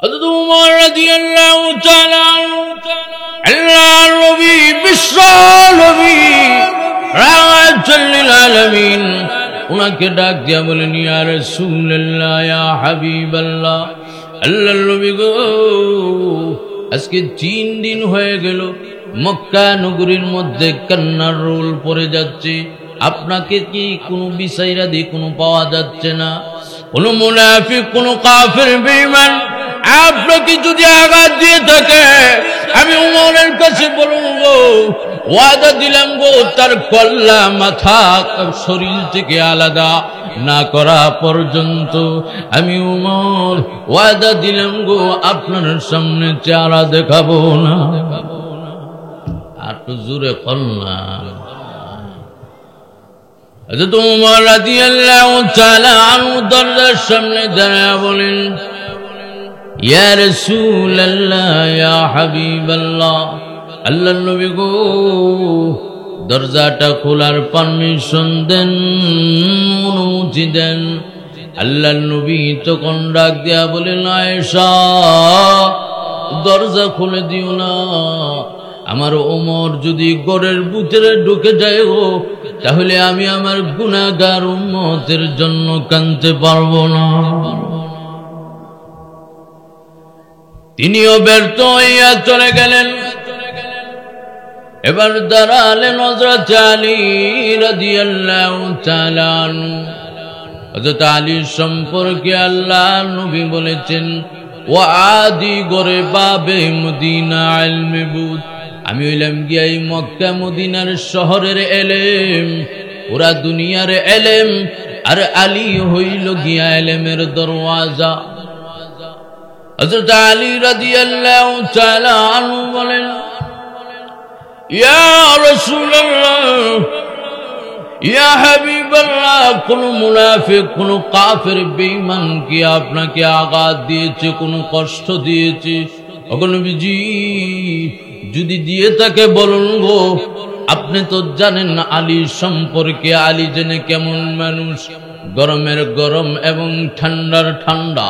হযরত উমর রাদিয়াল্লাহু তাআলা আল্লাহর নবী বিশ্ব নবী রাহমাতুল লিল আলামিন উনাকে ডাক দিয়া বলেন, ইয়া রাসূলুল্লাহ, ইয়া হাবিবাল্লাহ, আল্লাহর নবী গো, আজকে 3 দিন হয়ে গেল মক্কা নগরীর মধ্যে কান্নার রোল পড়ে যাচ্ছে। আপনাকে কি কোনো বিচাইরাদি কোনো পাওয়া যাচ্ছে না? কোন মুনাফিক, কোন কাফের বেঈমান আপনাকে যদি আঘাত দিয়ে থাকে, আমি উমরের কাছে বলুন গো, ওয়াদা দিলাম গো, তার কল্লা মাথা শরীর থেকে আলাদা না করা পর্যন্ত আমি উমর ওয়াদা দিলাম গো, আপনার সামনে চেহারা দেখাবো না। আর তো জোরে কল্লা। হযরত উমর রাদিয়াল্লাহু তাআলা আনহু দরজার সামনে দাঁড়িয়ে বলেন, ইয়া রাসূলুল্লাহ, ইয়া হাবিবাল্লাহ, আল্লাহর নবী গো, দরজাটা খোলার পারমিশন দেন, অনুমতি দেন। আল্লাহর নবী তখন ডাক দিয়া বলেন, আয়েশা, দরজা খুলে দিও না। আমার ওমর যদি ঘরের ভিতরে ঢুকে যায় গো, তাহলে আমি আমার গুনাহগার উম্মতের জন্য কাঁদতে পারবো না। তিনিও ব্যর্থ হইয়া চলে গেলেন। এবার দাঁড়ালেন হযরত আলী রাদিয়াল্লাহু তাআলা আনহু। হযরত আলীর সম্পর্কে আল্লাহর নবী বলেছেন, ওয়া আদি গরে বাবে মদিনা ইলমে বুদ, আমি হইলাম গিয়া এই মক্কা মদিনার শহরের এলেম, পুরা দুনিয়ার এলেম, আর আলী হইল গিয়া এলেমের দরওয়াজা। হযরত আলী রাদিয়াল্লাহু তাআলা আনহু বলেন, ইয়া রাসূলুল্লাহ, ইয়া হাবিবাল্লাহ, কোন মুনাফিক, কোন কাফের বেঈমান কি আপনাকে আঘাত দিয়েছে, কোন কষ্ট দিয়েছে? ওগো নবীজি, যদি দিয়ে থাকে বলুন গো। আপনি তো জানেন না আলী সম্পর্কে, আলী জেনে কেমন মানুষ, গরমের গরম এবং ঠান্ডার ঠান্ডা।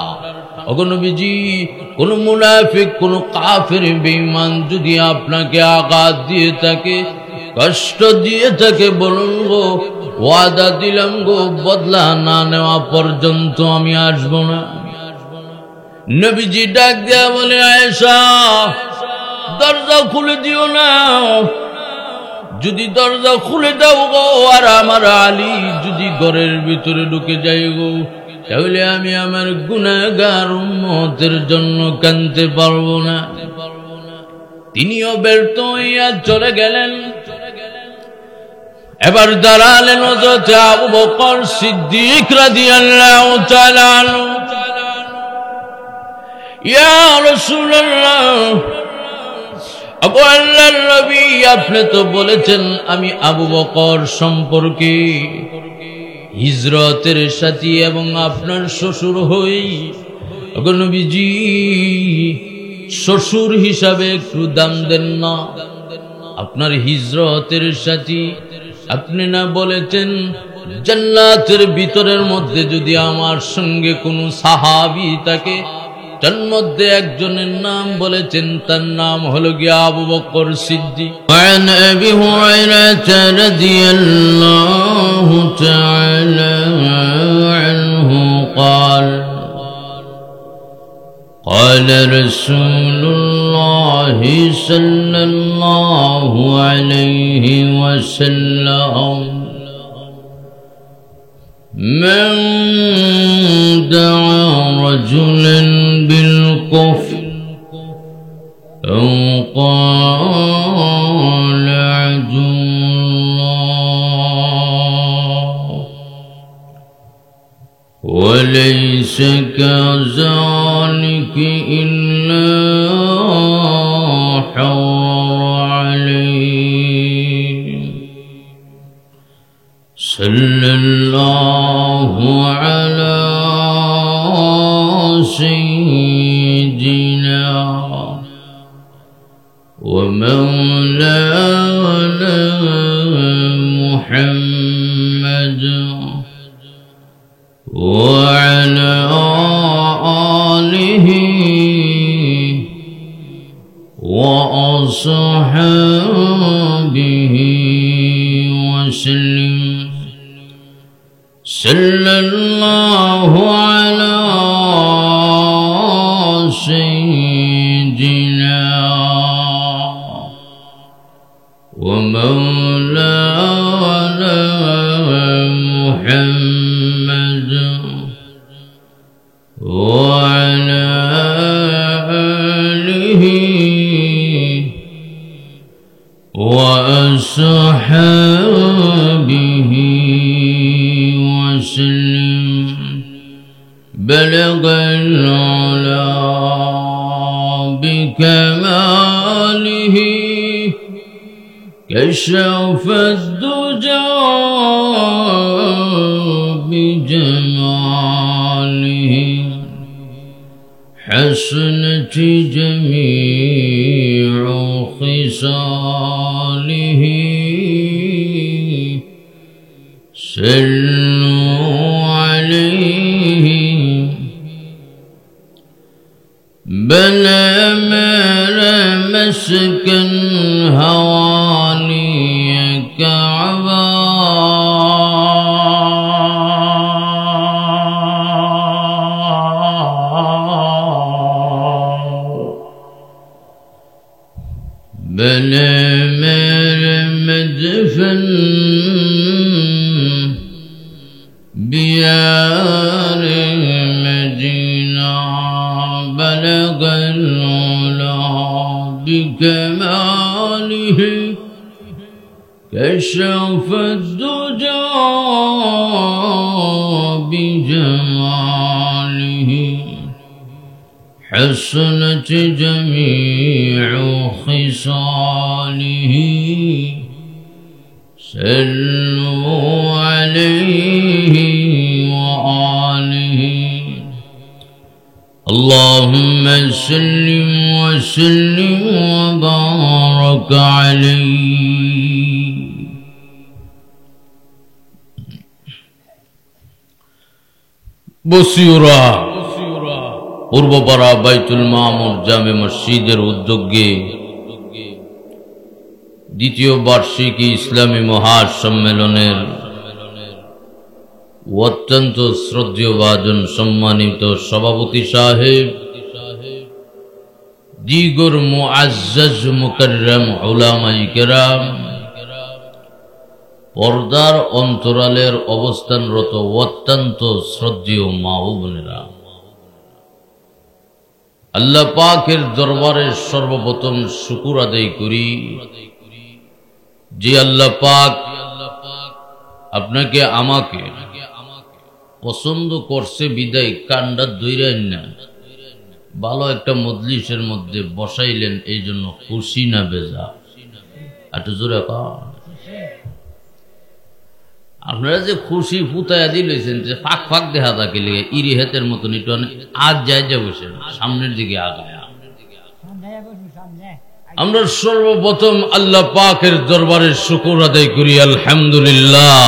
ওগো নবীজি, কোন মুনাফিক, কোন কাফের বেঈমান যদি আপনাকে আঘাত দিয়ে থাকে, কষ্ট দিয়ে থাকে, বলুন গো, ওয়াদা দিলাম গো, বদলা না নেওয়া পর্যন্ত আমি আসব না। নবীজি ডাক দেয়া বলে, আয়েশা, দরজা খুলে দিও না। যদি দরজা খুলে দাও গো, আর আমার আলী যদি ঘরের ভিতরে ঢুকে যায় গো, তাহলে আমি আমার গুনাহগার উম্মতের জন্য কাঁদতে পারবো না। তিনিও ব্যর্থ হইয়া চলে গেলেন। এবার দাঁড়ালেন হযরত আবু বকর সিদ্দিক রাদিয়াল্লাহু তাআলা আনহু। ইয়া রাসূলুল্লাহ, আল্লাহর নবী, আপনি তো বলেছেন আমি আবু বকর সম্পর্কে হিজরতের সাথী এবং আপনার শ্বশুর হই। ওগো নবীজি, শ্বশুর হিসাবে একটু দাম দেন না? আপনার হিজরতের সাথী, আপনি না বলেছেন জান্নাতের ভিতরের মধ্যে যদি আমার সঙ্গে কোনো সাহাবী থাকে, তার মধ্যে একজনের নাম বলেছেন, তার নাম হলো গিয়া আবু বকর সিদ্দিক। عن أبي هريرة رضي الله تعالى عنه قال قال رسول الله صلى الله عليه وسلم من دعا رجلا بالكفر أو قال عدو الله وليس كذلك إلا حرر عليه صلى الله على سيدنا ومولانا محمد وعلى آله وأصحابه وسلم صلى الله على سيدنا ومولانا محمد وعلى آله وأصحابه وسلم بلغ العلا بكماله كشف الدجى بجماله حسنت جميع خصاله صلوا عليه بلى مر مسكن هواني كعبا بلى مر مدفن بيار مدينة بلغ العلا بكماله كشف الدجى بجماله حسنت جميع خصاله صلوا عليه وآله اللهم صل وسلم وبارك عليه বসিউরা পূর্বপাড়া বাইতুল মামুর জামে মসজিদের উদ্যোগে দ্বিতীয় বার্ষিকী ইসলামী মহাসম্মেলনের অত্যন্ত শ্রদ্ধেয় ভাজন সম্মানিত সভাপতি সাহেব, দিগর মুআজ্জাজ মুকাররম উলামায়ে কেরাম, পর্দার অন্তরালের অবস্থানরত অত্যন্ত শ্রদ্ধেয় মা ও বোনেরা, আল্লাহ পাকের দরবারে সর্বপ্রথম শুকর আদায় করি যে আল্লাহ পাক আপনাকে আমাকে পছন্দ করছে বিদায় কান্ডা দইরেন না, ভালো একটা মজলিসের মধ্যে বসাইলেন, এই জন্য খুশি না বেজা? একটু জোরে আপনারা যে খুশি ফুতায়া দিলেছেন যে ফাঁক ফাঁক দেখা থাকে লেগে ইরি হেতের মতন একটু আজ যাই যা বসেন সামনের দিকে আগায়। আমরা সর্বপ্রথম আল্লাহ পাকের দরবারে শুকর আদায় করি, আলহামদুলিল্লাহ।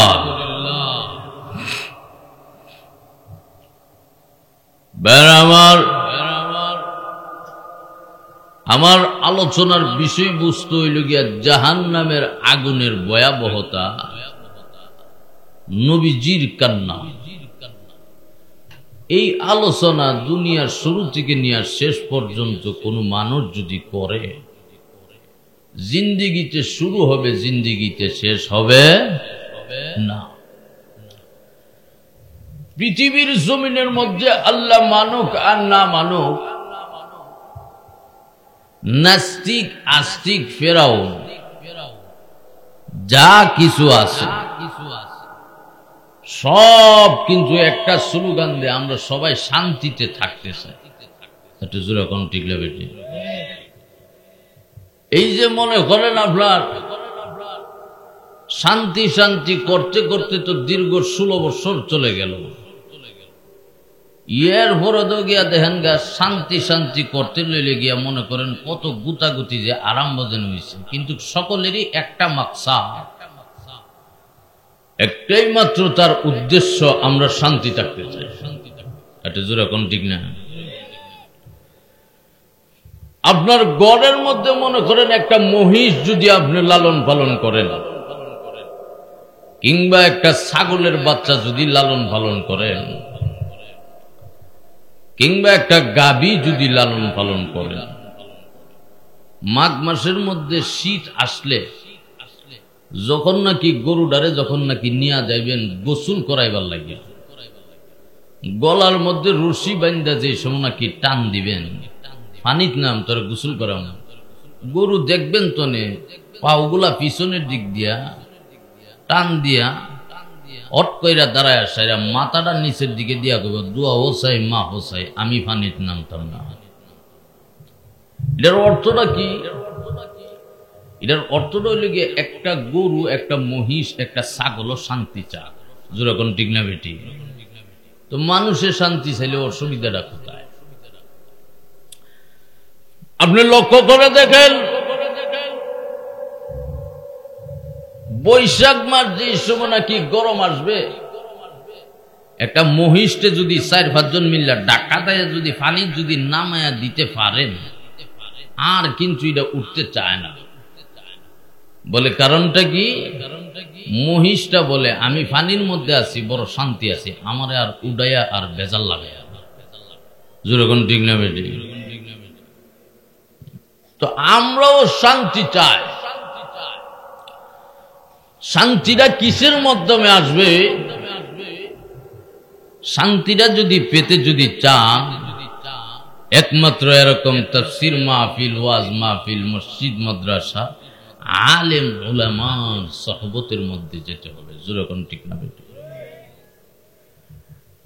আমার আলোচনার বিষয়বস্তু হইল গিয়া জাহান্নামের আগুনের ভয়াবহতা, নবীজির কান্না। এই আলোচনা দুনিয়ার শুরু থেকে নিয়ে শেষ পর্যন্ত কোনো মানুষ যদি করে, জিন্দিগিতে শুরু হবে, জিন্দিগিতে শেষ হবে না। পৃথিবীর জমিনের মধ্যে আল্লাহ মানুক আর না মানুক, নাস্তিক আস্তিক ফেরাউন যা কিছু আছে সব কিন্তু একটা স্লোগান দিয়ে আমরা সবাই শান্তিতে থাকতে চাই। একটু জোরে কোন ঠিক লাগবে? এই যে মনে করেন আপনার শান্তি শান্তি করতে করতে তো দীর্ঘ 16 বছর চলে গেল, এর পরে তো গিয়া দেখেন গা শান্তি শান্তি করতে লইলে গিয়া মনে করেন কত গুতাগুতি যে আরাম বোঝেন হয়েছে, কিন্তু সকলেরই একটা মাকসাদ, একটাই মাত্র তার উদ্দেশ্য, আমরা শান্তি থাকতে চাই। এটা জোরে কোন ঠিক না? আপনার গড়ের মধ্যে মনে করেন একটা মহিষ যদি আপনি লালন পালন করেন, কিংবা একটা ছাগলের বাচ্চা যদি লালন পালন করেন, কিংবা একটা গাভী যদি লালন পালন করেন, মাঘ মাসের মধ্যে শীত আসলে যখন নাকি গরুডারে যখন নাকি নিয়ে যাইবেন গোসল করাইবার লাগে, গলার মধ্যে রশি বান্ধা যে সময় নাকি টান দিবেন, পানিত নাম তোর গোসল করাও না, গরু দেখবেন তো নে পাওগুলা পিছনের দিক দিয়া টান দিয়া অট কইরা দাঁড়ায় আসাইরা মাথাটা নিচের দিকে দিয়া কইব দুয়া হোসাই মা হোসাই, আমি পানিত নামতাম না। এটার অর্থটা কি? এটার অর্থটা হইল গিয়ে একটা গরু, একটা মহিষ, একটা ছাগলও শান্তি চা, যেরকম ঠিক না বেটি? তো মানুষের শান্তি চাইলে অসুবিধাটা কোথায়? আপনি লক্ষ্য করে দেখেন, বৈশাখ মাস যে সময় নাকি গরম আসবে, একটা মহিষকে যদি 4-5 জন মিল্লা ডাকা দেয় যদি পানি যদি নামায়া দিতে পারেন, আর কিন্তু এটা উঠতে চায় না। বলে কারণটা কি? মহিষটা বলে আমি পানির মধ্যে আছি, বড় শান্তি আছি, আমারে আর উড়াইয়া আর বেজাল লাগে। যেরকম ঠিক না বেটি? তো আমরাও শান্তি চাই। শান্তিটা কিসের মাধ্যমে আসবে? শান্তিটা যদি পেতে যদি চান, একমাত্র এরকম তাফসীর মাহফিল, ওয়াজ মাহফিল, মসজিদ, মাদ্রাসা, আলেম উলামার সহবতের মধ্যে যেতে হবে। যেরকম ঠিক না বেটি?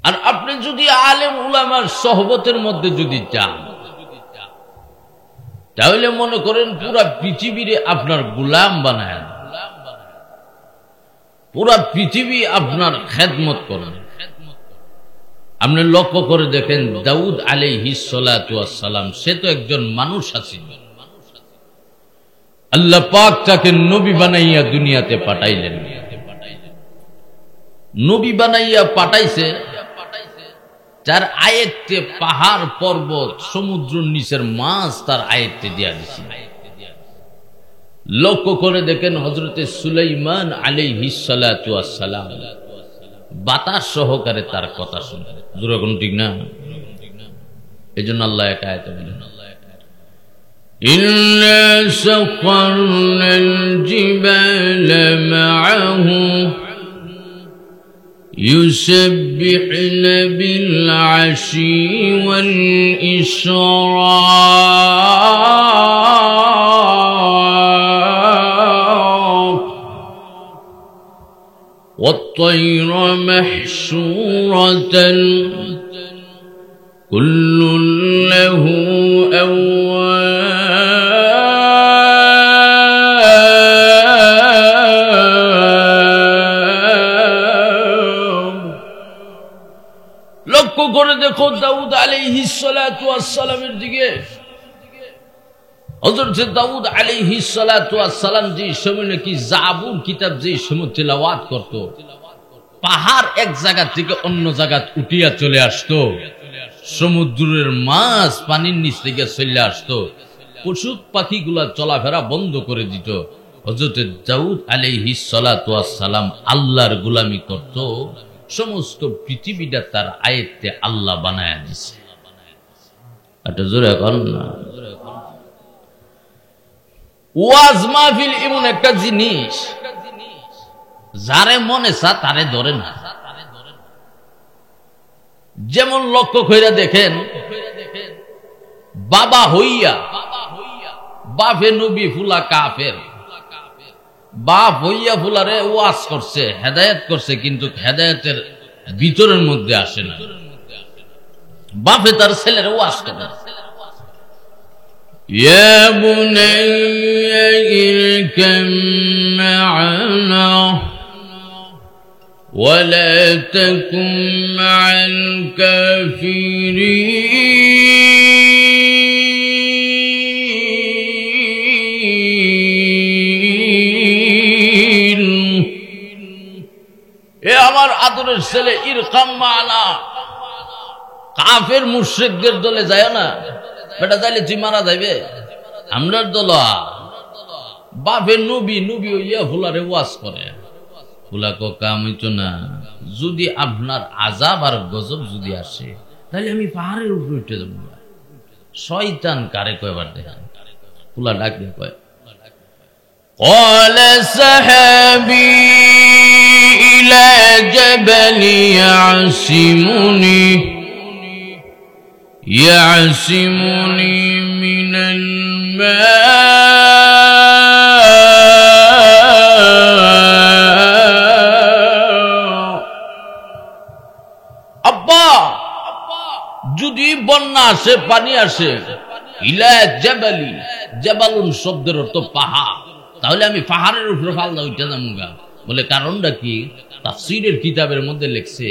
আর আপনি যদি আলেম উলামার সহবতের মধ্যে যদি যান, তাহলে মনে করেন পুরা পৃথিবীরে আপনার গোলাম বানায়, পুরা পৃথিবী আপনার খেদমত করেন। আপনি লক্ষ্য করে দেখেন দাউদ আলাইহিস সালাতু ওয়াস সালাম, সে তো একজন মানুষ আছেন, আল্লাহ পাক তাকে নবী বানাইয়া দুনিয়াতে পাঠাইলেন। নবী বানাইয়া পাঠাইছে, তার আয়ত্তে পাহাড় পর্বত সমুদ্র নিচের মাছ তার আয়ত্তে দিয়া দিছে। লক্ষ্য করে দেখেন হযরতে সুলাইমান আলাইহিস সালাতু ওয়াস সালাম বাতাস সহকারে তার কথা শুনে। যেরকম ঠিক না? এই জন্য আল্লাহ এক আয়াতে বলেন, ইন্না সাখারনাল জিবালা মাআহু ইউসাব্বিহুনা বিল আশি ওয়াল ইশরাক والطير محشورة كل له أواب। লক্ষ্য করে দেখো দাউদ আলাইহিস সালাতু ওয়াস সালামের দিকে। হযরত দাউদ আলাইহিস সালাতু ওয়াস সালাম যে সময় নাকি জাবুর কিতাব যে সময় তেলাওয়াত করত, পাহাড় এক জায়গা থেকে অন্য জায়গা উঠিয়া চলে আসতো, সমুদ্রের মাছ পানির নিচ থেকে চলে আসতো, পশু পাখিগুলা চলাফেরা বন্ধ করে দিত। হযরত দাউদ আলাইহিস সালাতু ওয়াস সালাম আল্লাহর গোলামি করত, সমস্ত পৃথিবীটা তার আয়ত্তে আল্লাহ বানায়া দিছে। এটা জোরে কর না। ওয়াজ মাহফিল এমন একটা জিনিস, যারে মনে চা তারে ধরে না। যেমন লক্ষ্য কইরা দেখেন, বাবা হইয়া বাপে নবী ফুলা কাফের, বাপ হইয়া ফুলারে ওয়াজ করছে, হেদায়েত করছে, কিন্তু হেদায়েতের ভিতরের মধ্যে আসে না। বাপে তার ছেলের ওয়াজ করে, يا بني اركب معنا ولا تكن مع الكافرين। এ আমার আদরের ছেলে, ইরকাম মা'না, কাফের মুশরিকদের দলে যায় না। বেটা যাইলে তুই মারা যাইবে আমরার দলা বাপের নবী নবী হইয়া ফুলারে ওয়াজ করে ফুলা কাম হইতো না যদি আপনার আযাব আর গজব যদি আসে তাহলে আমি পাহাড়ের উপরে উঠে যাবো শয়তান কারে কয়বার দেখেন ফুলা ডাক দিয়ে কয় قال سحابي إلى جبل يعصمني من الماء আব্বা যদি বন্যা আসে পানি আসে ইলা জাবালি জাবালুন শব্দের অর্থ পাহাড় তাহলে আমি পাহাড়ের উপরে ফালদা উঠে যামুগা বলে কারণটা কি তাফসীরের কিতাবের মধ্যে লেখছে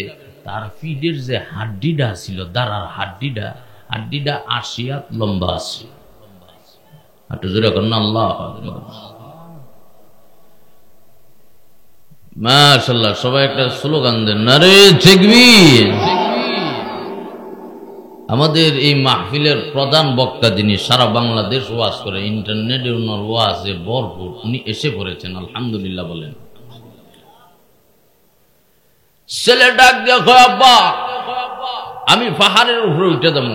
তার ফিডের যে হাড্ডিটা ছিল দাঁড়ার হাড্ডিটা ৮০ হাত লম্বা আছে একটু জোরে করেন আল্লাহু আকবার মাশাআল্লাহ সবাই একটা স্লোগান দেন নারে তাকবীর আমাদের এই মাহফিলের প্রধান বক্তা যিনি সারা বাংলাদেশ ওয়াজ করে ইন্টারনেটে ওনার ওয়াজে ভরপুর উনি এসে পড়েছেন আলহামদুলিল্লাহ বলেন ছেলে ডাক দিয়ে কয় আব্বা আমি পাহাড়ের উপরে উঠে যাবো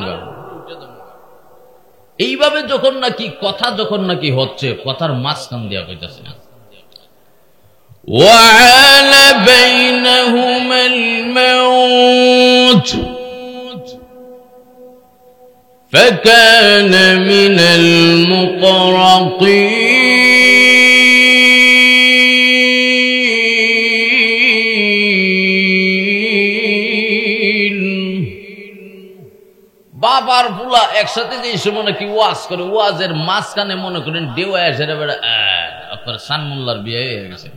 এইভাবে যখন নাকি কথা যখন নাকি হচ্ছে কথার মাঝখান দিয়া কইতাছে না وَعَلَ بَيْنَهُمَا الْمَوْجُ فكان من المقرقين বাবার ফুলা একসাথে যে সময় নাকি ওয়াজ করে ওয়াজের মাঝখানে মনে করেন ঢেউ এসে আপনার সানমুল্লার বিয়ে হয়ে গেছে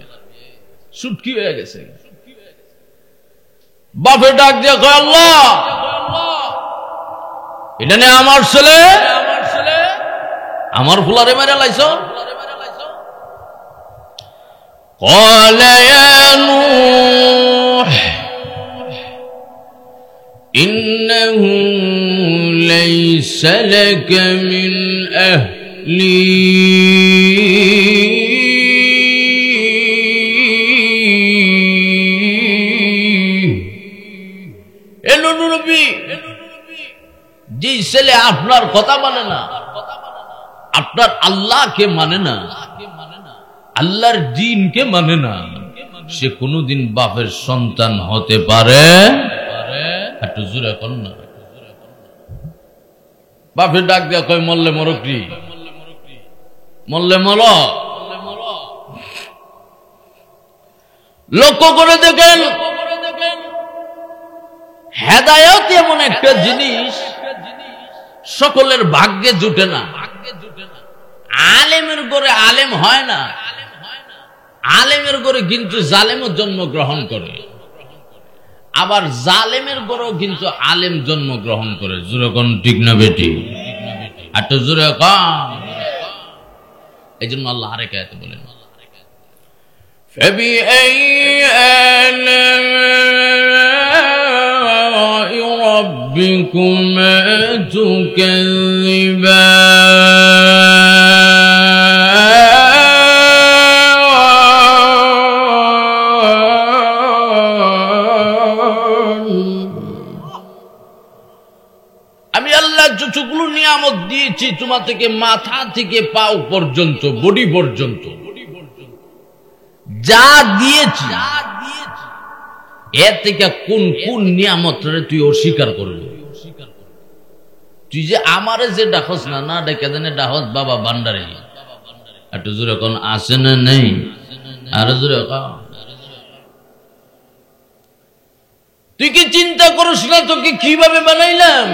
সুটকি হয়ে গেছে বাপের ডাক দিয়ে কয় আল্লাহ এটা নিয়ে আমার ছেলে আমার ফুলারে মেরে লাইছ قال يا نوح إنه ليس لك من যে ছেলে আপনার কথা মানে না আপনার আল্লাহকে মানে না আল্লাহর দ্বীনকে মানে না সে কোনদিন বাপের সন্তান হতে পারে একটু জোরে কর না বাপের ডাক দিয়া কয় মরলে মরকি মরলে মর লক্ষ্য করে দেখেন হেদায়েত এমন একটা জিনিস সকলের ভাগ্যে জুটে না আলেমের ঘরে আলেম হয় না আলেমের ঘরে কিন্তু জালেমও জন্মগ্রহণ করে আবার জালেমের ঘরেও কিন্তু আলেম জন্মগ্রহণ করে জোরে কোন ঠিক না বেটি একটু জোরে কন এই জন্য আল্লাহ আরেক আয়াতে বলেন فبأي آلاء ربكما تكذبان আমি আল্লাহ যতগুলো নিয়ামত দিয়েছি তোমার থেকে মাথা থেকে পাও পর্যন্ত বডি পর্যন্ত যা দিয়েছি এর থেকে কোন কোন নিয়ামতরে তুই অস্বীকার করবি তুই যে আমারে যে ডাকস না না ডেকে দেনে ডাকস বাবা ভান্ডারে একটু জোরে কোন আসে না নেই আরো জোরে তুই কি চিন্তা করিস না তোকে কিভাবে বানাইলাম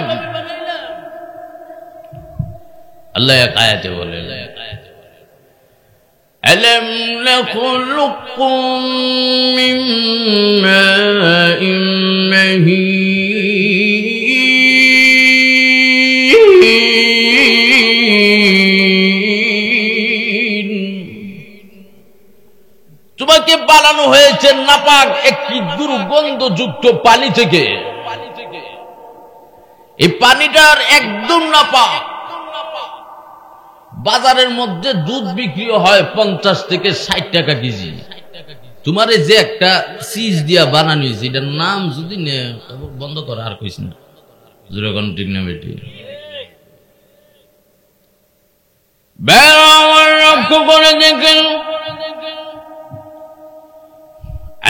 আল্লাহ এক আয়াতে বলেন ألم نخلقكم من ماء مهين তোমাকে বানানো হয়েছে নাপাক একটি দুর্গন্ধযুক্ত পানি থেকে এই পানিটার একদম নাপাক বাজারের মধ্যে দুধ বিক্রি হয় 50 থেকে 60 টাকা কেজি। তোমার যে একটা চিজ দিয়া বানানো হয়েছে এটার নাম যদি বন্ধ করা আর কইস না, যেরকম ঠিক না বেটি। লক্ষ্য করে দেখেন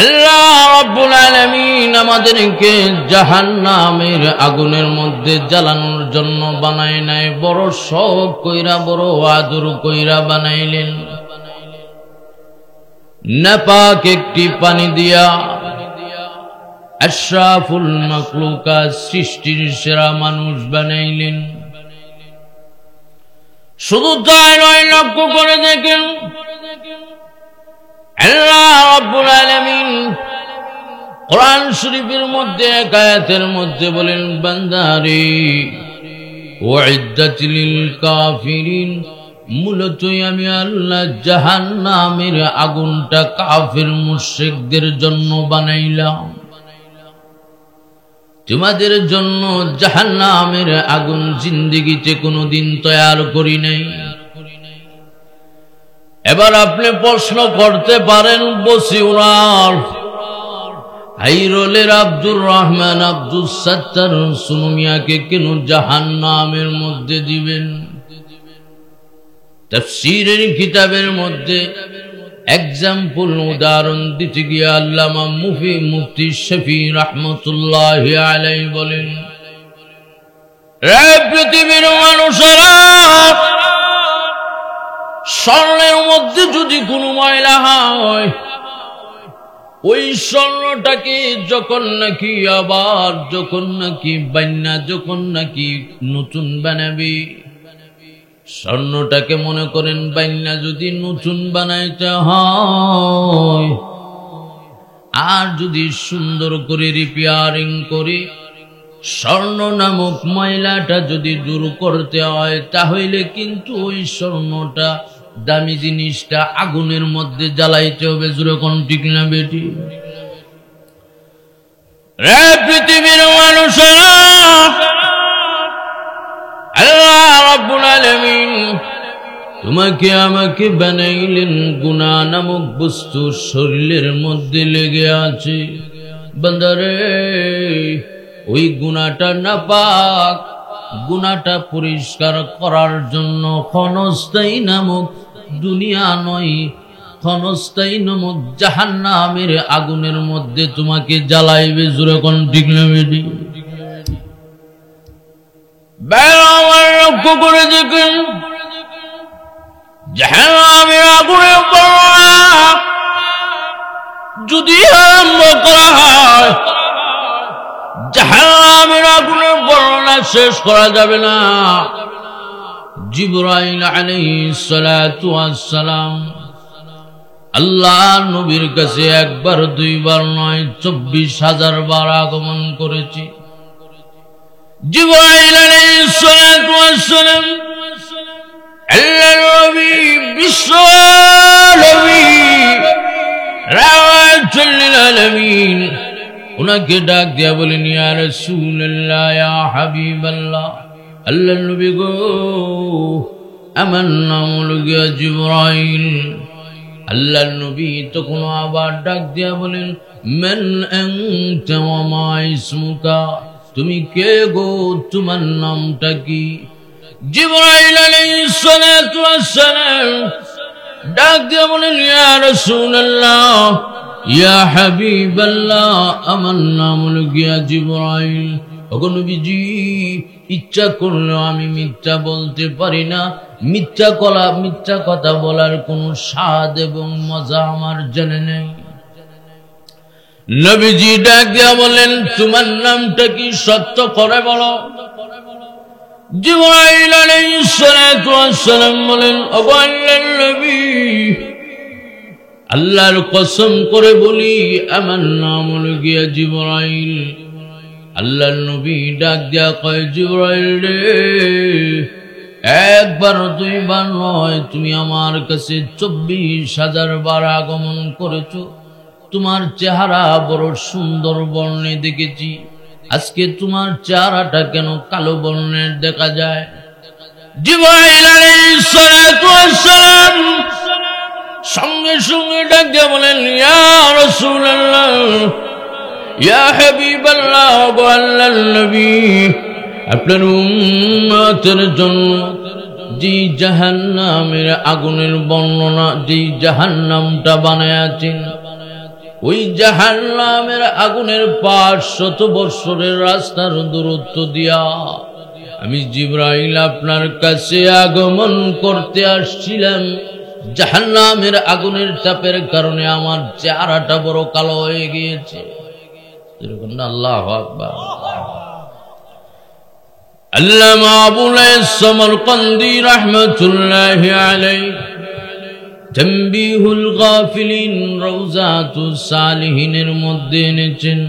আল্লাহ রাব্বুল আলামিন আমাদেরকে জাহান্নামের আগুনের মধ্যে জ্বালানোর জন্য বানায় নাই, বড় শখ কইরা বড় আদর কইরা বানাইলেন। নাপাক একটি পানি দিয়া আশরাফুল মাখলুকাত সৃষ্টির সেরা মানুষ বানাইলেন। শুধু তাই নয়, লক্ষ্য করে দেখেন আল্লাহ রাব্বুল আলামিন কোরআন শরীফের মধ্যে এক আয়াতের মধ্যে বলেন, বান্দারে উইদ্দাত লিল কাফিরিন, মূলত আমি আল্লাহ জাহান্নামের আগুনটা কাফির মুশরিকদের জন্য বানাইলাম। তোমাদের জন্য জাহান্নামের আগুন জিন্দেগিতে কোনোদিন তৈরি করি নাই। এবার আপনি প্রশ্ন করতে পারেন, বসিউরার হাইরোলের আব্দুর রহমান আব্দুল সাত্তার সুনুমিয়াকে কেন জাহান্নামের মধ্যে দিবেন? তাফসীরের কিতাবের মধ্যে এক্সাম্পল উদাহরণ দিতে গিয়ে আল্লামা মুফতি শফি রাহমাতুল্লাহি আলাইহি বলেন, রে পৃথিবীর মানুষেরা, স্বর্ণের মধ্যে যদি কোনো ময়লা হয়, ওই স্বর্ণটাকে যখন নাকি আবার যখন নাকি বান্না যখন নাকি নতুন বানাবে, স্বর্ণটাকে মনে করেন বান্না যদি নতুন বানাইতে হয়, আর যদি সুন্দর করে রিপেয়ারিং করে স্বর্ণ নামক ময়লাটা যদি দূর করতে হয়, তাহলে কিন্তু ওই স্বর্ণটা দামি জিনিসটা আগুনের মধ্যে জ্বালাইতে হবে। যেরকম ঠিক না বেটি? রে পৃথিবীর মানুষেরা, আল্লাহ রাব্বুল আলামিন তোমাকে আমাকে বানাইলেন, গুনাহ নামক বস্তু শরীরের মধ্যে লেগে আছে। বান্দারে, ওই গুনাহটা নাপাক, গুনাহটা পরিষ্কার করার জন্য ক্ষণস্থায়ী নামক দুনিয়া নয়, ক্ষণস্থায়ী নামক জাহান্নামের আগুনের মধ্যে তোমাকে জ্বালাইবে। যেরকম ঠিক না বেটি? লক্ষ্য করে দেখেন জাহান্নামের আগুনের বর্ণনা যদি আরম্ভ করা হয়, জাহান্নামের আগুনের বর্ণনা শেষ করা যাবে না। জিবরাইল আলাইহিস সালাতু ওয়াস সালাম আল্লাহ নবীর কাছে একবার দুইবার নয় 24,000 বার আগমন করেছে। জিবরাইল আলাইহিস সালাতু ওয়াস সালাম আল্লাহর নবী, বিশ্ব নবী রাহমাতুল লিল আলামিন, উনাকে ডাক দিয়া বলেন, ইয়া রাসূলুল্লাহ, ইয়া হাবিবাল্লাহ, আল্লাহর নবী গো, আমার নাম হলো জিবরাইল। আল্লাহর নবী তখন আবার ডাক দিয়া বলেন, মান আনতা ওয়া মা ইসমুকা, তুমি কে গো, তোমার নামটা কি? জিবরাইল আলাইহিস সালাতু ওয়াস সালাম ডাক দিয়া বলেন, ইয়া রাসূলুল্লাহ, ইয়া হাবিবাল্লাহ, আমার নাম হলো জিবরাইল। ওগো নবীজি, ইচ্ছা করলেও আমি মিথ্যা বলতে পারি না। মিথ্যা কথা বলার কোনো স্বাদ এবং মজা আমার জানা নেই। নবীজি ডাক দিয়া বলেন, তোমার নামটা কি, সত্য করে বলো। জিবরাইল আলাইহিস সালাতু ওয়াস সালাম বলেন, ওগো আল্লাহর নবী, আল্লাহর কসম করে বলি, আমার নাম হলো জিবরাইল। আল্লাহর নবী ডাক দিয়া কয়, জিবরাইল রে, একবার দুইবার নয়, তুমি আমার কাছে 24,000 বার আগমন করেছো। তোমার চেহারা বড় সুন্দর বর্ণে দেখেছি, আজকে তোমার চেহারাটা কেন কালো বর্ণের দেখা যায়? জিবরাইল আলাইহিস সালাম সঙ্গে সঙ্গে ডাক দিয়ে বলেন, ইয়া রাসূলুল্লাহ, ইয়া হাবিবাল্লাহ, গো আল্লাহর নবী, আপনার উম্মতের জন্য যে জাহান্নামের আগুনের বর্ণনা, যে জাহান্নামটা বানায়াছেন, ওই জাহান্নামের আগুনের 500 বছরের রাস্তার দূরত্ব দিয়া আমি জিবরাইল আপনার কাছে আগমন করতে আসছিলাম। জাহান্নামের আগুনের চাপের কারণে আমার চেহারাটা বড় কালো হয়ে গিয়েছে। আল্লাহু আকবার। আল্লামা আবুল সামারকান্দি রাহমাতুল্লাহি আলাইহি তানবীহুল গাফিলিন রওজাতুস সালিহিনের মধ্যে এনেছেন,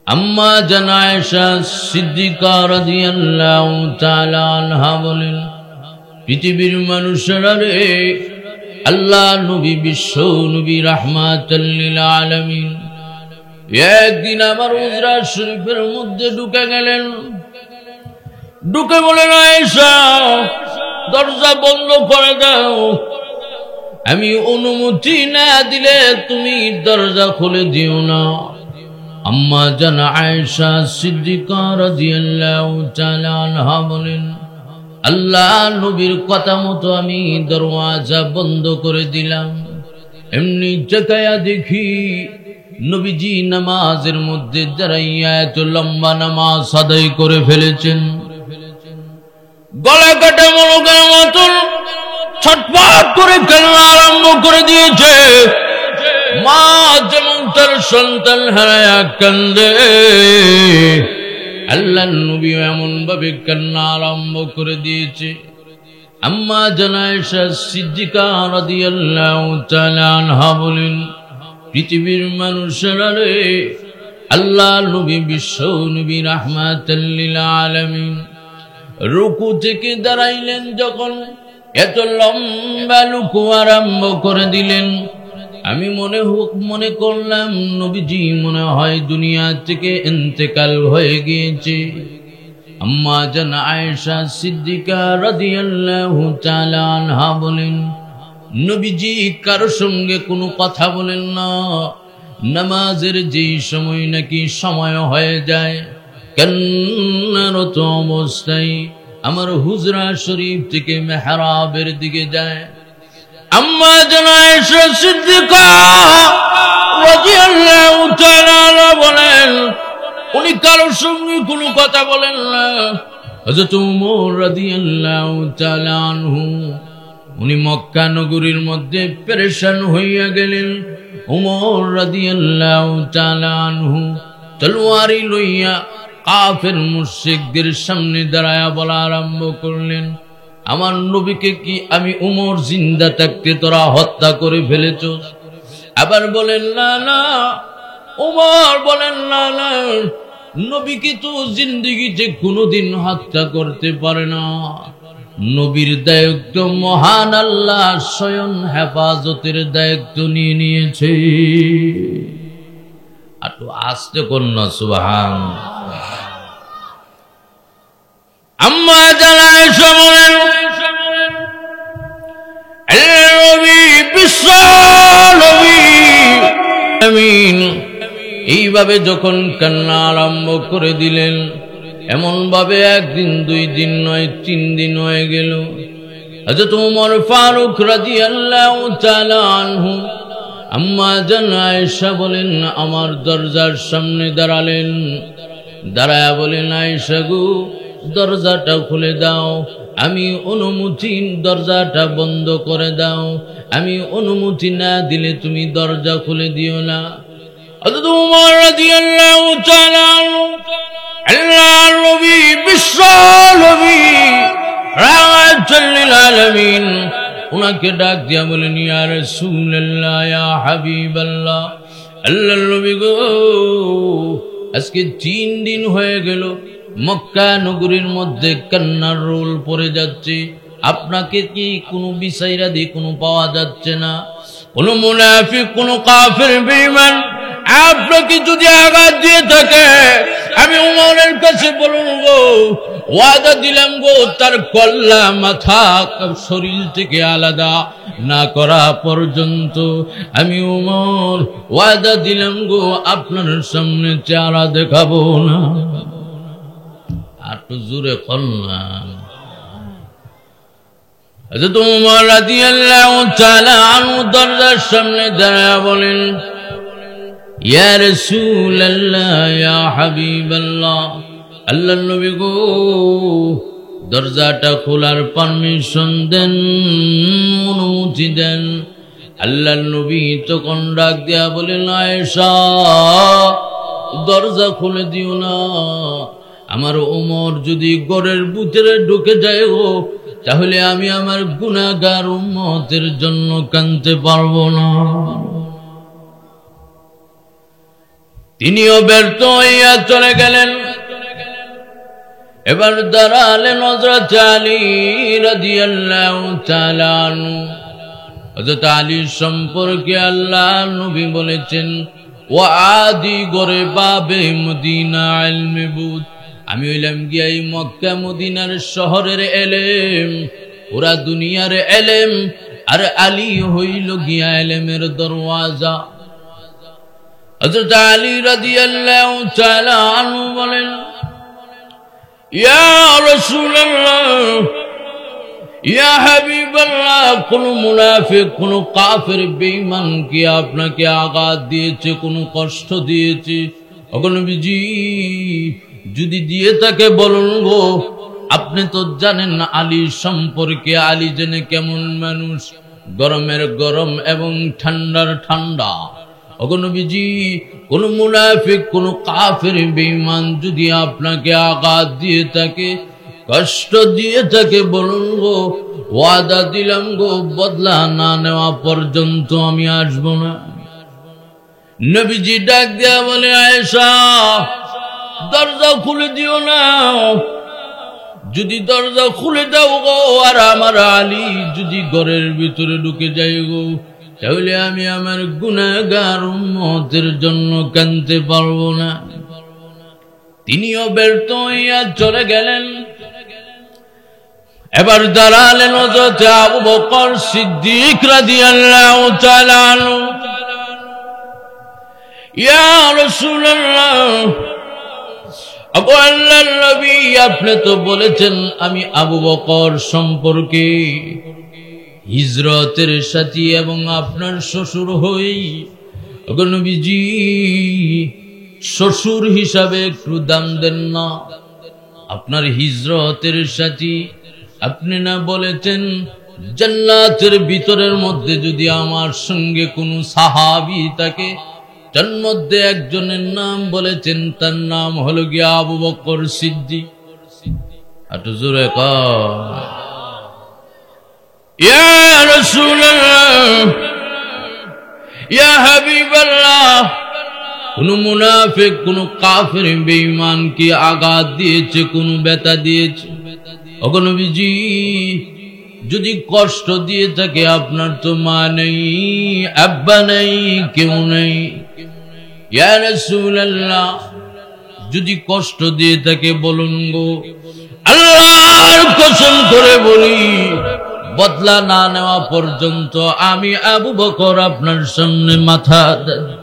আম্মা জান আয়েশা সিদ্দিকা রাদিয়াল্লাহু তাআলা আনহা বলেন, পৃথিবীর মানুষেরা রে, আল্লাহ নবী বিশ্ব নবী রাহমাতাল লিল আলামিন একদিন আমার হুজরা শরীফের মধ্যে ঢুকে গেলেন। ঢুকে বলেন, আয়েশা দরজা বন্ধ করে দাও, আমি অনুমতি না দিলে তুমি দরজা খুলে দিও না। আম্মা জান আয়েশা সিদ্দিকা রাদিয়াল্লাহু তাআলা আনহা বলেন, আল্লাহ নবীর কথা মতো আমি দরওয়াজা বন্ধ করে দিলাম। এমনি তাকায়া দেখি নবীজি নামাজের মধ্যে দাঁড়াইয়া এত লম্বা নামাজ আদায় করে ফেলেছেন, গলা কাটা মোরগের মতন ছটফট করে কান্না আরম্ভ করে দিয়েছে। মা যেমন তার সন্তান হারায়া কান্দে, আল্লাহর নবী এমন ভাবে কান্না আরম্ভ করে দিয়েছে। আম্মা জান আয়েশা সিদ্দিকা রাদিয়াল্লাহু তাআলা আনহা বলেন, পৃথিবীর মানুষেরা রে, আল্লাহ নবী বিশ্ব নবী রাহমাতাল লিল আলামিন রুকু থেকে দাঁড়াইলেন যখন, এত লম্বা রুকু আরম্ভ করে দিলেন, আমি মনে করলাম নবীজি মনে হয় দুনিয়া থেকে ইন্তেকাল হয়ে গিয়েছে। আম্মা জান আয়েশা সিদ্দিকা রাদিয়াল্লাহু তাআলা আনহা বলেন, নবীজি কারো সঙ্গে কোনো কথা বলেন না। নামাজের যেই সময় নাকি সময় হয়ে যায়, কান্নারত অবস্থায় আমার হুজরা শরীফ থেকে মেহরাবের দিকে যায়। আম্মা জান আয়েশা সিদ্দিকা রাদিয়াল্লাহু তাআলা বলেন, উনি কারোর সঙ্গে কোনো কথা বলেন না। হযরত ওমর রাদিয়াল্লাহু তাআলা আনহু, উনি মক্কা নগরীর মধ্যে পেরেশান হইয়া গেলেন। ওমর রাদিয়াল্লাহু তাআলা আনহু তলোয়ারি লইয়া কাফের মুশরিকদের সামনে দাঁড়ায়া বলা আরম্ভ করলেন, আমার নবীকে কি আমি ওমর জিন্দা থাকতে তোরা হত্যা করে ফেলেছ? আবার বলেন না না, ওমর বলেন না না, নবীকে তো জিন্দেগিতে কোনোদিন হত্যা করতে পারে না। নবীর দায়িত্ব মহান আল্লাহ স্বয়ং হেফাজতের দায়িত্ব নিয়ে নিয়েছে। আর তো আস্তে কন্যা সুবহান। আম্মা জান আয়েশা বলেন, নবী বিশ্ব নবী আমিন এইভাবে যখন কান্না আরম্ভ করে দিলেন, এমন ভাবে একদিন 2 দিন নয় 3 দিন হয়ে গেল। হযরত ওমর ফারুক রাদিয়াল্লাহু তাআলা আনহু, আম্মা জান আয়েশা বলেন, আমার দরজার সামনে দাঁড়ালেন। দাঁড়ায়া বলেন, আয়েশা গো, দরজাটা খুলে দাও, আমি অনুমতি, দরজাটা বন্ধ করে দাও, আমি অনুমতি না দিলে তুমি দরজা খুলে দিও না। হযরত ওমর রাদিয়াল্লাহু তাআলা আনহু, আল্লাহর নবী বিশ্ব নবী রাহমাতুল লিল আলামিন উনাকে ডাক দিয়া বলেন, ইয়া রাসূলুল্লাহ, ইয়া হাবিবাল্লাহ, আল্লাহর নবী গো, আজকে 3 দিন হয়ে গেল মক্কা নগরীর মধ্যে কান্নার রোল পড়ে যাচ্ছে, আপনাকে কি কোনো বিচাইরাদি কোনো পাওয়া যাচ্ছে না? কোন মুনাফিক, কোন কাফের বেঈমান আপনাকে যদি আঘাত দিয়ে থাকে, আমি উমরের কাছে বলুন গো, ওয়াদা দিলাম গো, তার কল্লা মাথা শরীর থেকে আলাদা না করা পর্যন্ত আমি উমর ওয়াদা দিলাম গো, আপনার সামনে চেহারা দেখাবো না। আর তো জোরে কল্লাম। হযরত উমর রাদিয়াল্লাহু তাআলা আনহু দরজার সামনে দাঁড়ায় বলেন, ইয়া রাসূলুল্লাহ, ইয়া হাবিবাল্লাহ, আল্লাহর নবী গো, দরজাটা খোলার পারমিশন দেন, অনুমতি দেন। আল্লাহর নবী তখন ডাক দিয়া বলেন, আয়েশা, দরজা খুলে দিও না। আমার উমর যদি ঘরের ভিতরে ঢুকে যায় গো, তাহলে আমি আমার গুনাহগার উম্মতের জন্য কাঁদতে পারবো না। তিনিও ব্যর্থ হইয়া চলে গেলেন। এবার দাঁড়ালেন হযরত আলী রাদিয়াল্লাহু তাআলা আনহু। হযরত আলী সম্পর্কে আল্লাহর নবী বলেছেন, ওয়া আদি গরে বাবে মদিনা ইলমে বুদ, আমি হইলাম গিয়া এই মক্কা মদিনার শহরের এলেম, পুরা দুনিয়ার এলেম, আর আলী হইল গিয়া এলেমের দরওয়াজা। হযরত আলী রাদিয়াল্লাহু তাআলা আনহু বলেন, ইয়া রাসূলুল্লাহ, ইয়া হাবিবাল্লাহ, কোন মুনাফিক, কোন কাফের বেঈমান কি আপনাকে আঘাত দিয়েছে, কোন কষ্ট দিয়েছে? ওগো নবীজি, যদি দিয়ে থাকে বলুন গো। আপনি তো জানেন না আলী সম্পর্কে, আলী জেনে কেমন মানুষ, গরমের গরম এবং ঠান্ডার ঠান্ডা। ওগো নবীজি, কোন মুনাফিক, কোন কাফের বেঈমান যদি আপনাকে আঘাত দিয়ে থাকে, কষ্ট দিয়ে থাকে, বলুন গো, ওয়াদা দিলাম গো, বদলা না নেওয়া পর্যন্ত আমি আসবো না। নবীজি ডাক দেয়া বলে, আয়েশা, দরজা খুলে দিও না। যদি দরজা খুলে দাও গো, আর আমার আলী যদি ঘরের ভিতরে ঢুকে যায় গো, তাহলে আমি আমার গুনাহগার উম্মতের জন্য কাঁদতে পারবো না। তিনিও ব্যর্থ হইয়া চলে গেলেন। এবার দাঁড়ালেন হযরত আবু বকর সিদ্দিক রাদিয়াল্লাহু তাআলা আনহু। ইয়া রাসূলুল্লাহ, আবু আল্লাহর নবী, আপনি তো বলেছেন আমি আবু বকর সম্পর্কে হিজরতের সাথী এবং আপনার শ্বশুর হই। ওগো নবীজি, শ্বশুর হিসাবে একটু দাম দেন না? আপনার হিজরতের সাথী, আপনি না বলেছেন জান্নাতের ভিতরের মধ্যে যদি আমার সঙ্গে কোনো সাহাবী থাকে, তার মধ্যে একজনের নাম বলেছেন, তার নাম হলো গিয়া আবু বকর সিদ্দিক। একটু জোরে কর, ইয়া রাসূলুল্লাহ, ইয়া হাবিবাল্লাহ, কোন মুনাফিক, কোন কাফের বেঈমান কি আঘাত দিয়েছে, কোন ব্যথা দিয়েছে? ওগো নবীজি, যদি কষ্ট দিয়ে থাকে, আপনার তো মা নেই, আব্বা নেই, কেউ নেই। ইয়া রাসূলুল্লাহ, যদি কষ্ট দিয়ে থাকে বলুন গো, আল্লাহর কসম করে বলি, বদলা না নেওয়া পর্যন্ত আমি আবু বকর আপনার সামনে মাথা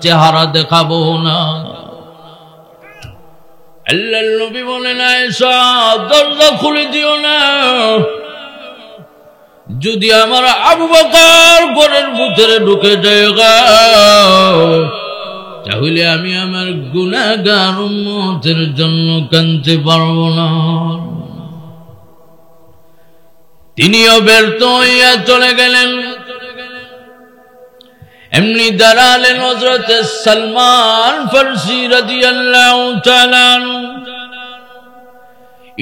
চেহারা দেখাবো না। আল্লাহর নবী বলেন, আয়েশা, দরজা খুলে দিও না। যদি আমার আবু বকর ঘরের ভিতরে ঢুকে যায়, তাহলে আমি আমার গুনাহগার উম্মতের জন্য কাঁদতে পারবো না। তিনিও ব্যর্থ হইয়া চলে গেলেন। এমনি দাঁড়ালেন হযরত সালমান ফারসি রাদিয়াল্লাহু তাআলা আনহু।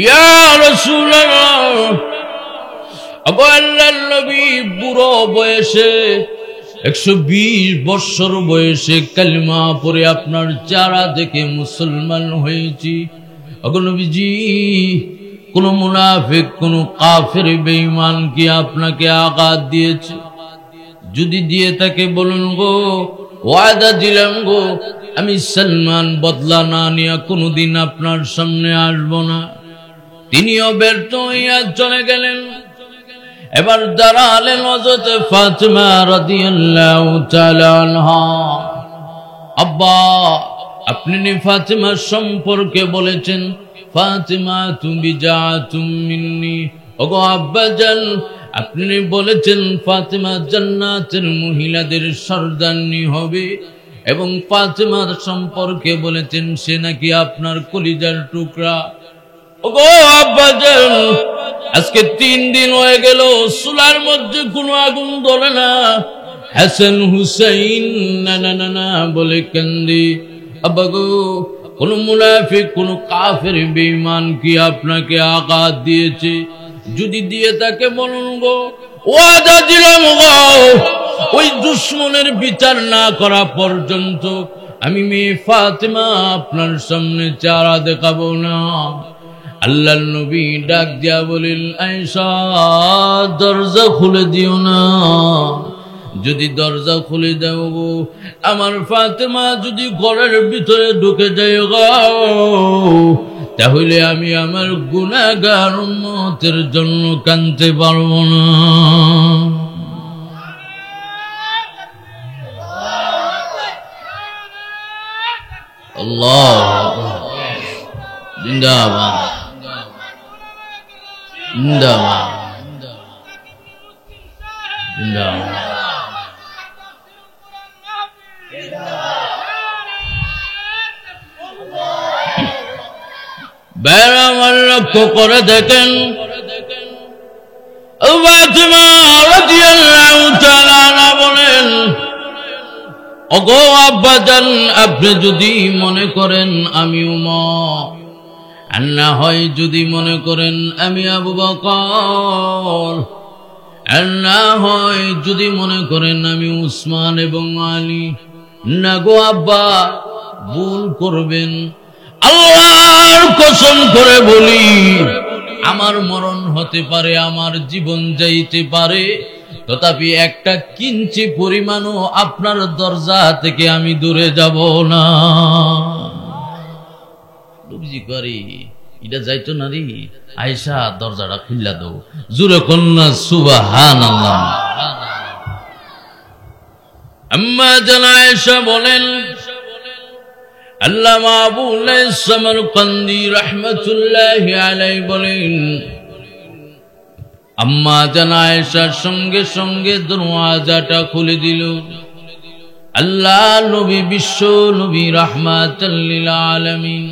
ইয়া রাসূলুল্লাহ, আবু আল্লাহর নবী বুড়ো বয়সে 120 বছর বয়সে কালিমা পড়ে আপনার চেহারা দেখে মুসলমান হয়েছি। ওগো নবীজি, কোন মুনাফিক, কোন কাফের বেঈমান কি আপনাকে আঘাত দিয়েছে? যদি দিয়ে থাকে বলুন গো, ওয়াদা দিলাম গো, আমি সালমান বদলা না নিয়ে কোনোদিন আপনার সামনে আসবো না। তিনিও ব্যর্থ হইয়া চলে গেলেন। এবার দাঁড়ালেন হযরত ফাতিমা রাদিয়াল্লাহু তাআলা আনহা। আব্বা, আপনি ফাতিমার সম্পর্কে বলেছেন ফাতিমা তুমি জাতুম মিন্নি। ওগো আব্বাজান, আপনি বলেছেন ফাতিমা জান্নাতের মহিলাদের সর্দারনী হবে, এবং ফাতিমার সম্পর্কে বলেছেন সে নাকি আপনার কলিজার টুকরা। ওগো আব্বাজান, আজকে 3 দিন হয়ে গেল চুলার মধ্যে কোনো আগুন জ্বলে না। হাসান হুসাইন না না না না বলে কান্দি। আব্বা গো, কোন মুনাফিক কোন কাফের বেঈমান কি আপনাকে আঘাত দিয়েছে? যদি দিয়ে তাকে বলুন গো, ওয়াদা দিলাম গো, ওই দুশমনের বিচার না করা পর্যন্ত আমি মেয়ে ফাতিমা আপনার সামনে চেহারা দেখাবো না। আল্লাহর নবী ডাক দিয়া বলেন, আয়েশা দরজা খুলে দিও না। যদি দরজা খুলে দাও গো, আমার ফাতিমা যদি ঘরের ভিতরে ঢুকে যায় গো, তাহলে আমি আমার গুনাহগার উম্মতের জন্য কাঁদতে পারবো না। আল্লাহ জিন্দাবাদ জিন্দাবাদ জিন্দাবাদ। বেড়ামার লক্ষ্য করে দেখেন ফাতিমা রাদিয়াল্লাহু তাআলা আনহা বলেন, ওগো আব্বাজান, আপনি যদি মনে করেন আমি উমর, আর না হয় যদি মনে করেন আমি আবু বকর, আর না হয় যদি মনে করেন আমি উসমান এবং আলী, না গো আব্বা, ভুল করবেন। আল্লাহর কসম করে বলি, আমার মরণ হতে পারে, আমার জীবন যাইতে পারে, তথাপি একটা কিঞ্চি পরিমাণও আপনার দরজা থেকে আমি দূরে যাব না। বুঝি করি এটা যাইতো না রে। আয়েশা দরজাটা খুললা দাও, জোরে কন্যা সুবহানাল্লাহ। আম্মা জান আয়েশা বলেন, আল্লামা আবু লাইস সামারকান্দি রাহমাতুল্লাহি আলাইহি বলেন, আম্মা জান আয়েশার সঙ্গে সঙ্গে দরওয়াজাটা খুলে দিল। আল্লাহ নবী, বিশ্ব নবী রাহমাতাল লিল আলামিন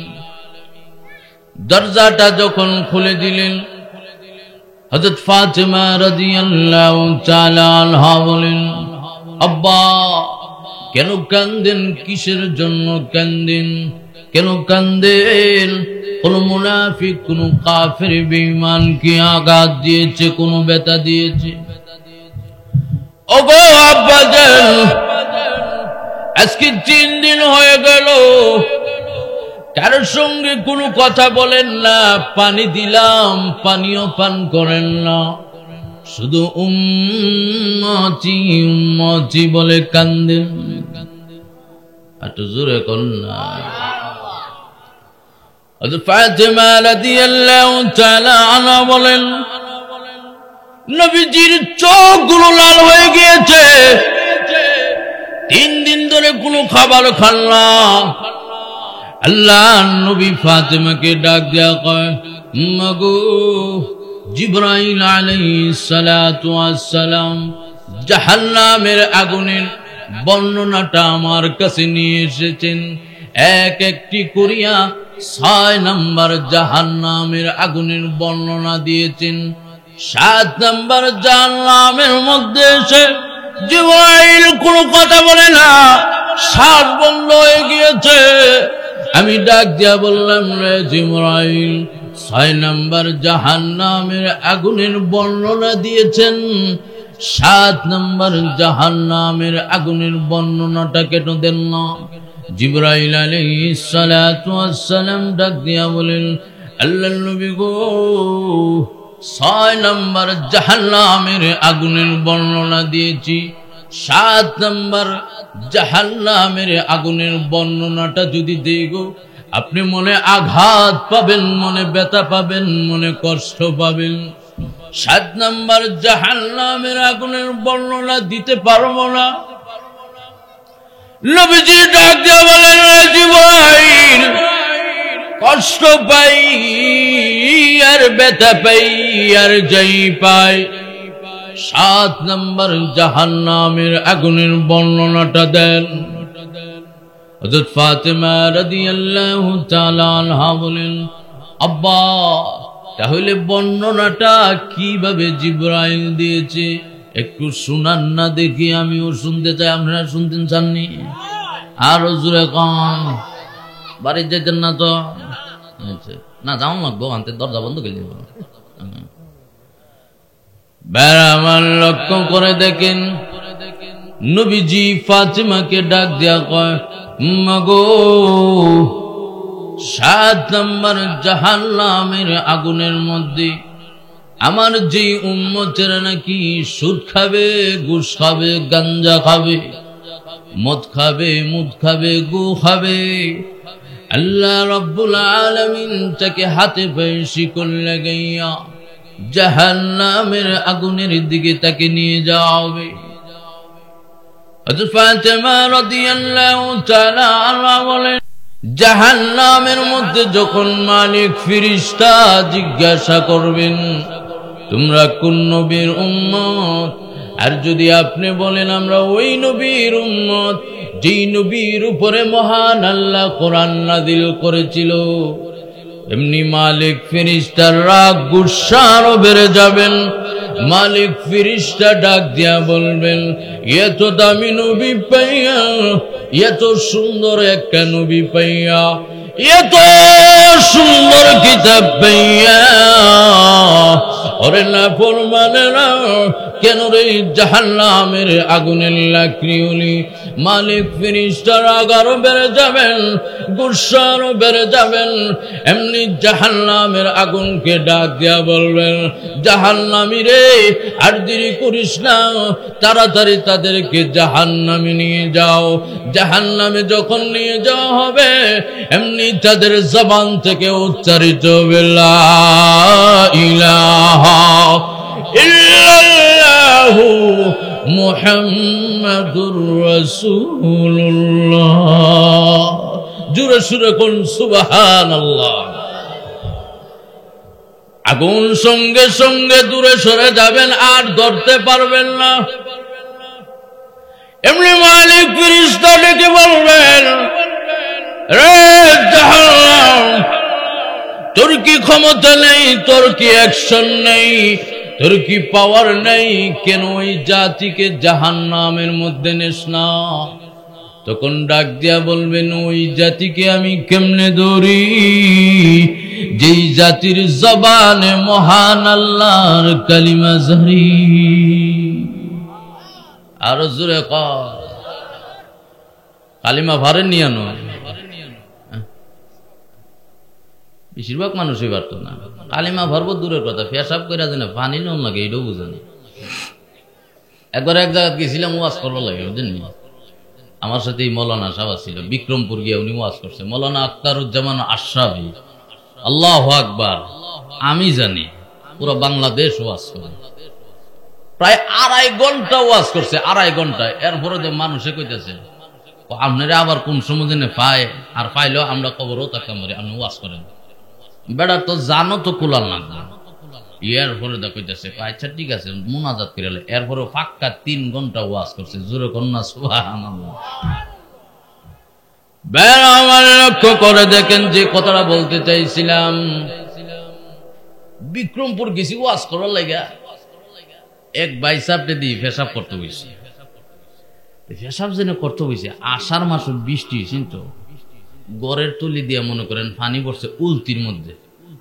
দরজাটা যখন খুলে দিলেন, হযরত ফাতিমা রাদিয়াল্লাহু তাআলা আনহা বলেন, আব্বা কেন কান্দেন? কিসের জন্য কান্দেন? কেন কান্দেন? কোন মুনাফিক কোন কাফের বেঈমান কি আঘাত দিয়েছে, কোন ব্যথা দিয়েছে? ওগো আব্বাজান, আজকে 3 দিন হয়ে গেল কারোর সঙ্গে কোনো কথা বলেন না, পানি দিলাম পানিও পান করেন না, শুধু উম্মতি উম্মতি বলে কান্দেন। একটু জোরে কন্যা। ফাতিমা রাদিয়াল্লাহু তাআলা আনহা বলেন, নবীজির চোখগুলো লাল হয়ে গিয়েছে, 3 দিন ধরে কোনো খাবার খান না। আল্লাহ নবী ফাতিমাকে ডাক দেয়া কয়, মাগো জিবরাইল আলাইহিস সালাতু ওয়াস সালাম জাহান্নামের আগুনের বর্ণনাটা আমার কাছে নিয়ে এসেছেন। একটি করিয়া 6 নম্বর জাহান্নামের আগুনের বর্ণনা দিয়েছেন। 7 নম্বর জাহান্নামের মধ্যে এসে জিবরাইল কোনো কথা বলে না, শ্বাস বন্ধ হয়ে গিয়েছে। আমি ডাক দিয়া বললাম, রে জিবরাইল, 6 নম্বর জাহান্নামের আগুনের বর্ণনা দিয়েছেন, 7 নম্বর জাহান্নামের আগুনের বর্ণনাটা কেন দেন না? জিবরাইল আলাইহিস সালাতু ওয়াস সালাম ডাক দিয়া বলেন, আল্লাহর নবী গো, 6 নম্বর জাহান্নামের আগুনের বর্ণনা দিয়েছি, 7 নম্বর জাহান্নামের আগুনের বর্ণনাটা যদি দেগো, আপনি মনে আঘাত পাবেন, মনে ব্যথা পাবেন, মনে কষ্ট পাবেন। 7 নম্বর জাহান্নামের আগুনের বর্ণনা দিতে পারবো না। নবীজি ডাক দিয়ে বলেন, জিবরাইল, কষ্ট পাই আর ব্যথা পাই আর যাই পাই, 7 নম্বর জাহান্নামের আগুনের বর্ণনাটা দেন। হযরত ফাতেমা রাদিয়াল্লাহু তাআলা আনহা বলেন, আব্বা, তাহলে বর্ণনাটা কিভাবে জিবরাইল দিয়েছে একটু শুনান না দেখি, আমিও শুনতে চাই। আপনারা শুনতেন চাননি? আর জোরে কন, বাড়ি যেতেন না তো? না, যাও লাগবো, আনতে দরজা বন্ধ করে দিব। আমার লক্ষ্য করে দেখেন, নবীজি ফাতিমাকে ডাক দিয়া কয়, মাগো, 7 নম্বর জাহান্নামের আগুনের মধ্যে আমার যে উম্মতেরা নাকি সুদ খাবে, ঘুষ খাবে, গাঞ্জা খাবে, মদ খাবে, মুদ খাবে, গু খাবে, আল্লাহ রাব্বুল আলামিন তাকে হাতে পায়ে শিকল লাগাইয়া জাহান্নামের আগুনের দিকে তাকে নিয়ে যাওয়া হবে। হযরত ফাতেমা রাদিয়াল্লাহু তাআলা আনহা বলেন, জাহান্নামের মধ্যে যখন মালিক ফেরেশতা জিজ্ঞাসা করবেন, তোমরা কোন নবীর উম্মত? আর যদি আপনি বলেন আমরা ওই নবীর উম্মত যেই নবীর উপরে মহান আল্লাহ কোরআন নাযিল করেছিল, এমনি মালিক ফেরেশতার রাগ গুসা আরো বেড়ে যাবেন। মালিক ফেরেশতা ডাক দিয়া বলবেন, এত দামি নবী পাইয়া, এত সুন্দর একটা নবী পাইয়া, এত সুন্দর কিতাব পাইয়া, ওরে নাফরমানেরা কেন রে জাহান্নামের আগুনের লাকড়ি হলি? মালিক ফেরেশতার রাগ আরো বেড়ে যাবেন, গুসা আরো বেড়ে যাবেন। এমনি জাহান্নামের আগুনকে ডাক দিয়া বলবেন, জাহান্নামী রে, আর দেরি করিস না, তাড়াতাড়ি তাদেরকে জাহান্নামে নিয়ে যাও। জাহান্নামে যখন নিয়ে যাওয়া হবে, এমনি তাদের জবান থেকে উচ্চারিত হবে, লা ইলাহা ইল্লাল্লাহু মুহাম্মাদুর রাসূলুল্লাহ। জোরে সুরে কোন সুবহানাল্লাহ। আগুন সঙ্গে সঙ্গে দূরে সরে যাবেন, আর ধরতে পারবেন না। এমনি মালিক ফেরেশতা ডেকে বলবেন, রে জাহান্নাম, তোর কি ক্ষমতা নেই, তোর কি অ্যাকশন নেই, তোর কি পাওয়ার নেই, কেন ওই জাতিকে জাহান্নামের মধ্যে নেস না? তখন ডাক দিয়া বলবেন, ওই জাতিকে আমি কেমনে ধরি যেই জাতির জবানে মহান আল্লাহর কালিমা জারি। আরো জোরে কর, কালিমা ভারে নিয়ে আনো। বেশিরভাগ মানুষই পারতো না। কালিমা ভরবো দূরের কথা, পেশাব করে দেয় না, পানি নুন লাগে, এটাও বুঝে না। একবার এক জায়গায় গেছিলাম, ওয়াজ করবার লাগে, বুঝলেন? আমার সাথে এই মৌলানা সাহেব ছিল, বিক্রমপুর গিয়ে উনি ওয়াজ করছে। মৌলানা আখতারুজ্জামান আশরাফি, আল্লাহু আকবার। আমি জানি পুরো বাংলাদেশ ওয়াজ করে, প্রায় 2.5 ঘন্টা ওয়াজ করছে, 2.5 ঘন্টা। এরপরে যে মানুষে কইতেছে, আপনারা আবার কোন সময় পায়, আর পাইলেও আমরা কবরও তাকে মারি, আপনি ওয়াজ করেন। বেড়া তো জানো তো কুলাল লাগবে। এরপরে কইতেছে, আচ্ছা ঠিক আছে, মুনাজাত করে। এরপরে ফাঁকা 3 ঘন্টা ওয়াজ করছে। জোরে কন্যা সুবহানাল্লাহ। বেড়া আমার লক্ষ্য করে দেখেন যে কথাটা বলতে চাইছিলাম, বিক্রমপুর গেছি ওয়াজ করার লাগা, এক ভাই সাহেবকে দিয়ে পেশাব করতে হয়েছে। পেশাব যেন করতে হয়েছে, আষাঢ় মাসের বৃষ্টি, কিন্তু গড়ের তুলি দিয়ে মনে করেন পানি পড়ছে উলতির মধ্যে।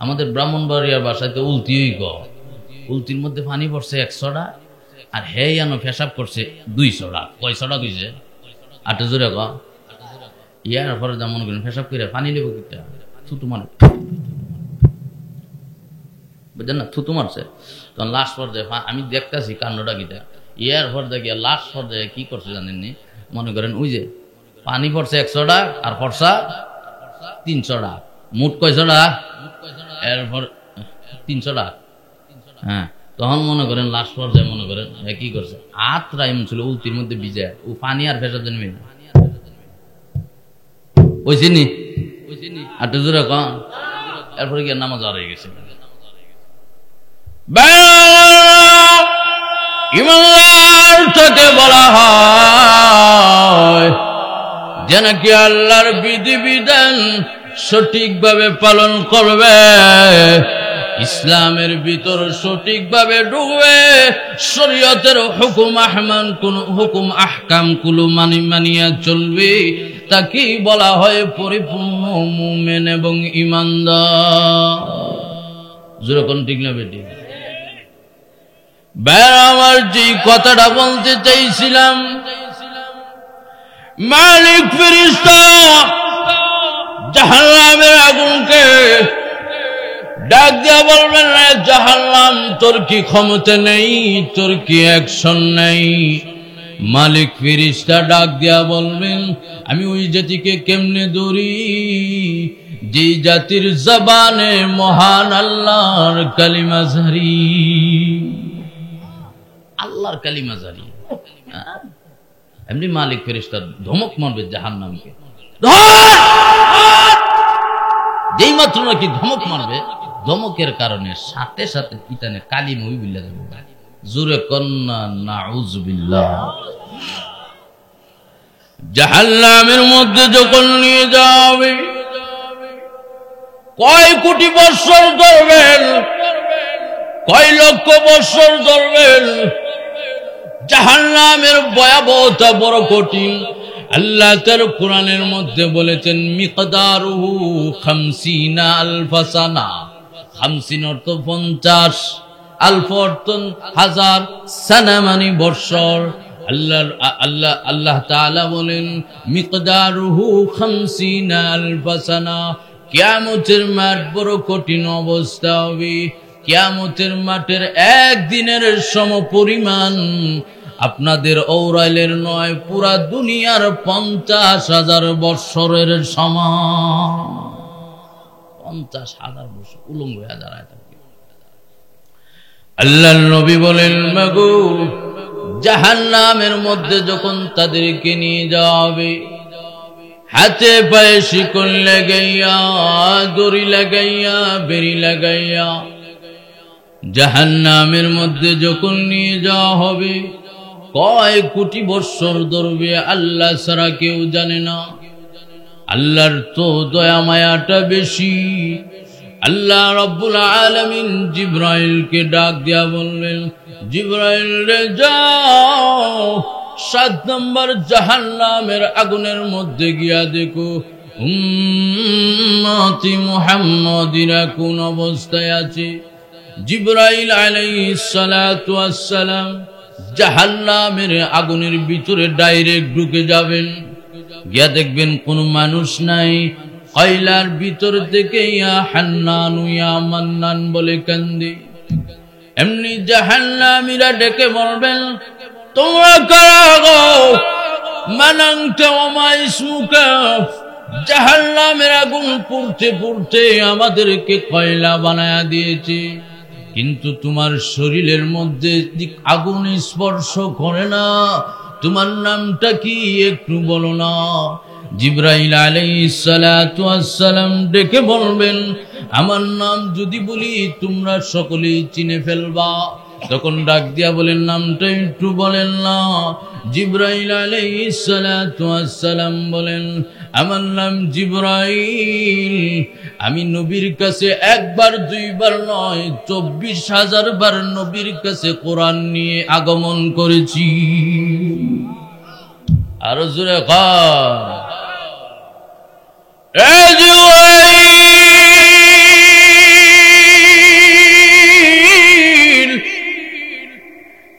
আমাদের ব্রাহ্মণবাড়িয়ার বাসায় তো উলতিই গ, উলতির মধ্যে পানি পড়ছে 100টা, আর হে আনো পেশাব করছে 200টা। কয়শটা কইছে? 8 জোরে গ। ইয়ার পরে যা মনে করেন পেশাব করে পানি নেব কিটা, থুতু মারে, বুঝলেন না, থুতু মারছে। তখন লাস্ট পর্যায়ে আমি দেখতেছি কান্নটা কিটা, ইয়ার পর দেখি লাস্ট পর্যায়ে কি করছে জানেননি? মনে করেন ওই যে পানি পড়ছে 100 টাকা আর ফর্সা 300 টাকা, মোট কয়শো টাকা? এরপর 300 টাকা। হ্যাঁ, তখন মনে করেন লাস্ট পর্যায়ে মনে করেন কি করছে, হাত রাইম ছিল উলতির মধ্যে ভিজে, ও পানি আর ফেসার জন্য ওই চিনি আর জোরে কন। এরপরে গিয়ে নামাজ আর হয়ে গেছে। ইমানদার থেকে বলা হয় যে নাকি আল্লাহর বিধিবিধান সঠিকভাবে পালন করবে, ইসলামের ভিতর সঠিকভাবে ঢুকবে, শরীয়তের হুকুম আহকাম গুলো মানিয়া চলবে, তাকেই বলা হয় পরিপূর্ণ মুমিন এবং ঈমানদার। যেরকম ঠিক না বেটি? আমার যে কথাটা বলতে চাইছিলাম, মালিক ফেরেশতা জাহান্নামের আগুনকে ডাক দিয়া বলবেন, জাহান্নাম তোর কি ক্ষমতা নেই, তোর কি অ্যাকশন নেই? মালিক ফেরেশতা ডাক দিয়া বলবেন, আমি ওই জাতিকে কেমনে ধরি যে জাতির জবানে মহান আল্লাহর কালিমা জারি, আল্লাহর কালিমা জারি। এমনি মালিক ফেরেশতা ধমক মারবে জাহান্নামকে, যেই মাত্র নাকি ধমক মারবে, ধমকের কারণে সাথে সাথে পিতানে কালিমা বিল্লাহ যাবে। জোরে কন্না নাউযুবিল্লাহ। জাহান্নামের মধ্যে যখন নিয়ে যাবে, কয় কোটি বৎসর ধরবেন, কয় লক্ষ বৎসর ধরবেন, জাহান্নামের ভয়াবহতা বড় কঠিন। আল্লাহ তার কোরআনের মধ্যে বলেছেন, মিকদারুহু 50 আলফ সানা। 50 অর্থ 50, আলফ অর্থ 1000, সানা মানে বৎসর। আল্লাহ তাআলা বলেন মিকদারুহু 50 আলফ সানা। কিয়ামতের মাঠ বড় কঠিন অবস্থা হবে। কিয়ামতের মাঠের একদিনের সমপরিমাণ আপনাদের ঔরাইলের নয়, পুরা দুনিয়ার 50,000 বৎসরের সমান। 50,000 বছর উলঙ্গ হয়ে দাঁড়ায় থাকে। আল্লাহর নবী বলেন, মাগো জাহান্নামের মধ্যে যখন তাদেরকে নিয়ে যাবে, হাতে পায়ে শিকল লাগাইয়া, দড়ি লাগাইয়া, বেড়ি লাগাইয়া জাহান্নামের মধ্যে যখন নিয়ে যাওয়া হবে, কয় কোটি বৎসর ধরবে আল্লাহ ছাড়া কেউ জানে না। আল্লাহর তো দয়া মায়াটা বেশি। আল্লাহ রাব্বুল আলামিন জিবরাইলকে ডাক দিয়া বললেন, জিবরাইল রে যাও 7 নম্বর জাহান্নামের আগুনের মধ্যে গিয়া দেখো উম্মতি মুহাম্মাদিরা কোন অবস্থায় আছে। জিবরাইল আলাইহিস সালাতু ওয়াস সালাম জাহান্নামের আগুনের ভিতরে ডাইরেক্ট ঢুকে যাবেন। গিয়া দেখবেন কোনো মানুষ নাই। কয়লার ভিতর থেকে ইয়া হান্নান ইয়া মান্নান বলে কান্দে। এমনি জাহান্নামীরা ডেকে বলবেন, তোমরা কারা গো? মানাংতা ওয়া মা ইসমুকা। জাহান্নামের আগুন পুড়তে পুড়তে আমাদেরকে কয়লা বানায়া দিয়েছে, কিন্তু তোমার শরীরের মধ্যে আগুন স্পর্শ করে না। তোমার নামটা কি একটু বলো না? জিবরাইল আলাইহিস সালাতু ওয়াস সালাম ডেকে বলবেন, আমার নাম যদি বলি তোমরা সকলেই চিনে ফেলবা। তখন ডাক দিয়া বলেন, নামটা একটু বলেন না। জিবরাইল আলাইহিস সালাতু ওয়াস সালাম বলেন, আমার নাম জিবরাইল। আমি নবীর কাছে একবার দুইবার নয় 24,000 বার নবীর কাছে কোরআন নিয়ে আগমন করেছি। আরো জোরে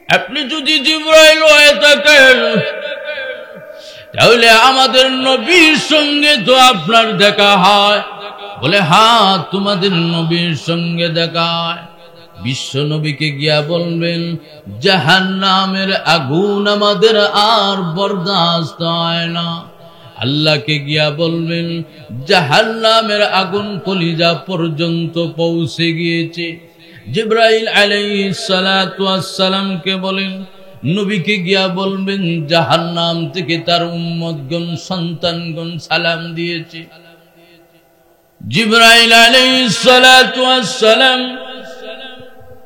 আপনি যদি জিবরাইল হয়ে থাকেন, তাহলে আমাদের নবীর সঙ্গে তো আপনার দেখা হয়। বলে, হ্যাঁ তোমাদের নবীর সঙ্গে দেখা হয়। বিশ্ব নবীকে গিয়া বলবেন জাহান্নামের আগুন আমাদের আর বরদাস্ত হয় না। আল্লাহকে গিয়া বলবেন জাহান্নামের আগুন কলিজা পর্যন্ত পৌঁছে গিয়েছে। জিবরাইল আলাইহিস সালাতু ওয়াস সালামকে বলেন, নবীকে গিয়া বলবেন জাহান্নাম থেকে তার উম্মতগণ সন্তানগণ সালাম দিয়েছে। জিবরাইল আলাইহিস সালাতু ওয়াস সালাম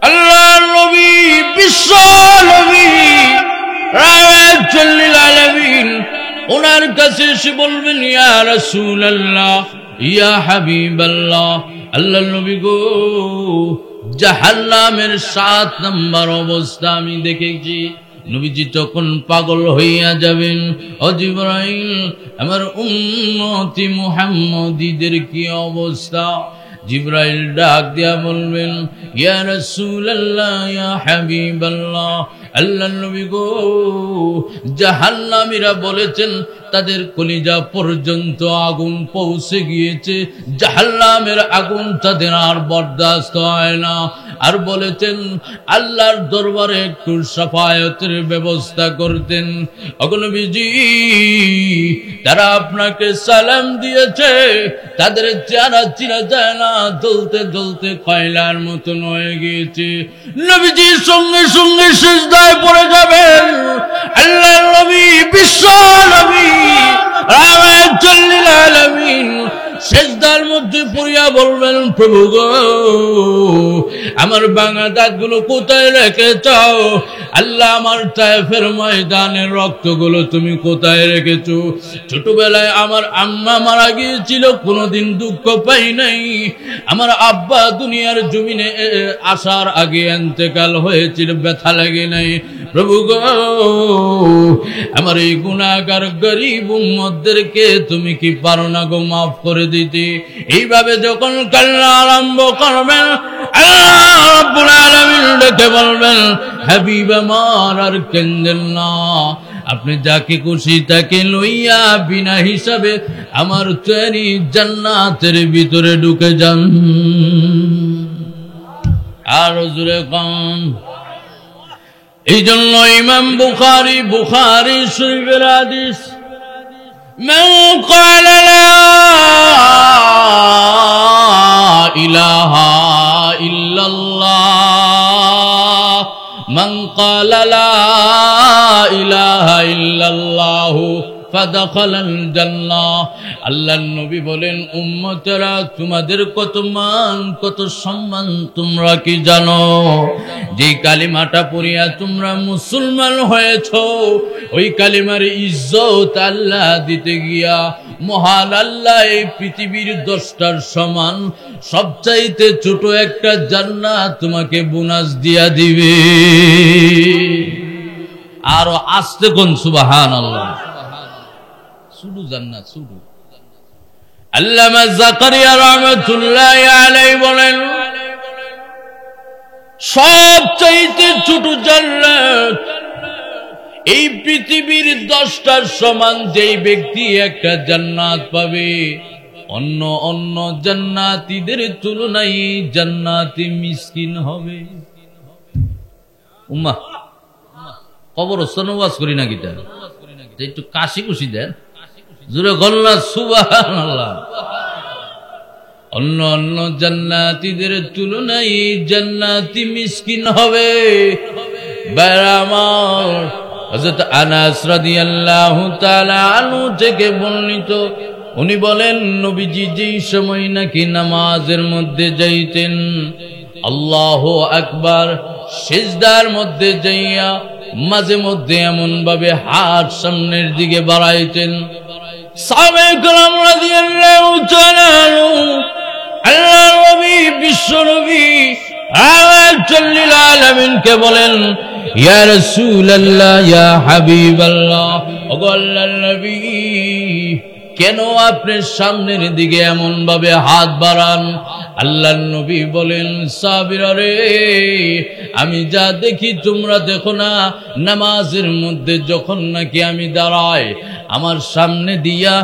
আল্লাহর নবী বিশ্ব নবী রাহমাতুল লিল আলামিন ওনার কাছে এসে বলবেন ইয়া রাসূলুল্লাহ ইয়া হাবিবাল্লাহ, আল্লাহর নবী গো জাহান্নামের 7 নম্বর অবস্থা আমি দেখেছি। নবীজি তখন পাগল হইয়া যাবেন, ও জিবরাইল আমার উম্মতি মুহাম্মদীদের কি অবস্থা? জিবরাইল ডাক দিয়া বলবেন ইয়া রাসূলুল্লাহ ইয়া হাবিবাল্লাহ, আল্লাহর নবী গো জাহান্নামীরা বলেছেন তাদের কলিজা পর্যন্ত আগুন পৌঁছে গিয়েছে, জাহান্নামের আগুন তাদের আর বরদাস্ত হয় না। আর বলেছেন আল্লাহর দরবারে একটু শাফায়াতের ব্যবস্থা করতেন। ওগো নবীজি তারা আপনাকে সালাম দিয়েছে, তাদের চেহারা চিনা যায় না, জ্বলতে জ্বলতে কয়লার মতন হয়ে গিয়েছে। নবীজি সঙ্গে সঙ্গে সিজদায় পড়ে যাবেন। আল্লাহর নবী বিশ্ব নবী রাহমাতুল লিল আলামিন সিজদার মধ্যে পড়িয়া বলবেন প্রভু গো আমার ভাঙা দাঁতগুলো কোথায় রেখেছো? আল্লাহ আমার তায়েফের ময়দানের রক্তগুলো তুমি কোথায় রেখেছো? ছোটবেলায় আমার আম্মা মারা গিয়েছিল, কোনোদিন দুঃখ পাই নাই। আমার আব্বা দুনিয়ার জমিনে আসার আগে ইন্তেকাল হয়েছিল, ব্যথা লাগে নাই। প্রভু গো আমার এই গুনাহগার গরীব উম্মতদেরকে তুমি কি পারো না গো মাফ করে দিতে? এইভাবে যখন কান্না আরম্ভ করবেন আল্লাহ রাব্বুল আলামিন ডেকে বলবেন হাবিব আমার আর কেন্দেন না, আপনি যাকে খুশি তাকে লইয়া বিনা হিসাবে আমার তৈরি জান্নাতের ভিতরে ঢুকে যান। আর জোরে কন। এই জন্য ইমাম বুখারী শরীফের হাদিস মান ক্বালা লা ইলাহা ইল্লাল্লাহ মান ক্বালা লা ইলাহা ইল্লাল্লাহ ফাদাখালাল জান্নাহ। আল্লাহর নবী বলেন উম্মতেরা তোমাদের কত মান কত সম্মান তোমরা কি জানো? যে কালিমাটা পড়িয়া তোমরা মুসলমান হয়েছো ওই কালিমার ইজ্জত আল্লাহ দিতে গিয়া মহান আল্লাহ এই পৃথিবীর 10টার সমান সবচাইতে ছোট একটা জান্নাত তোমাকে বোনাস দিয়া দিবে। আর আস্তে কোন সুবহানাল্লাহ, শুধু জান্নাত শুধু। আল্লামা জাকারিয়া রাহমাতুল্লাহি আলাইহি বলেন সবচাইতে ছোট জান্নাত এই পৃথিবীর 10টার সমান যেই ব্যক্তি একটা জান্নাত পাবে অন্য অন্য জান্নাতীদের তুলনায় জান্নাতি মিসকিন হবে। উম্মাহ কবরস্থানে ওয়াজ করি না কিটা একটু কাশি কুশি দেন জোরে গল্লা সুবহানাল্লাহ। অন্য অন্য জান্নাতীদের তুলনায় জান্নাতি মিসকিন হবে। আমার হযরত আনাস রাদিয়াল্লাহু তাআলা আনহু থেকে বর্ণিত, উনি বলেন নবীজি যেই সময় নাকি নামাজের মধ্যে যাইতেন আল্লাহু আকবার সিজদার মধ্যে যাইয়া মাঝে মধ্যে এমন ভাবে হাত সামনের দিকে বাড়াইতেন সাহাবায়ে কেরাম রাদিয়াল্লাহু তাআলা আল্লাহর নবী বিশ্ব নবী রাহমাতুল লিল আলামিনকে বলেন ইয়া রাসূলুল্লাহ ইয়া হাবিবাল্লাহ, ওগো আল্লাহর নবী কেন আপনি সামনের দিকে এমন ভাবে হাত বাড়ান? আল্লাহর নবী বলেন সাহাবীরা রে আমি যা দেখি তোমরা দেখো না, নামাজের মধ্যে যখন নাকি আমি দাঁড়াই আমার সামনে দিয়া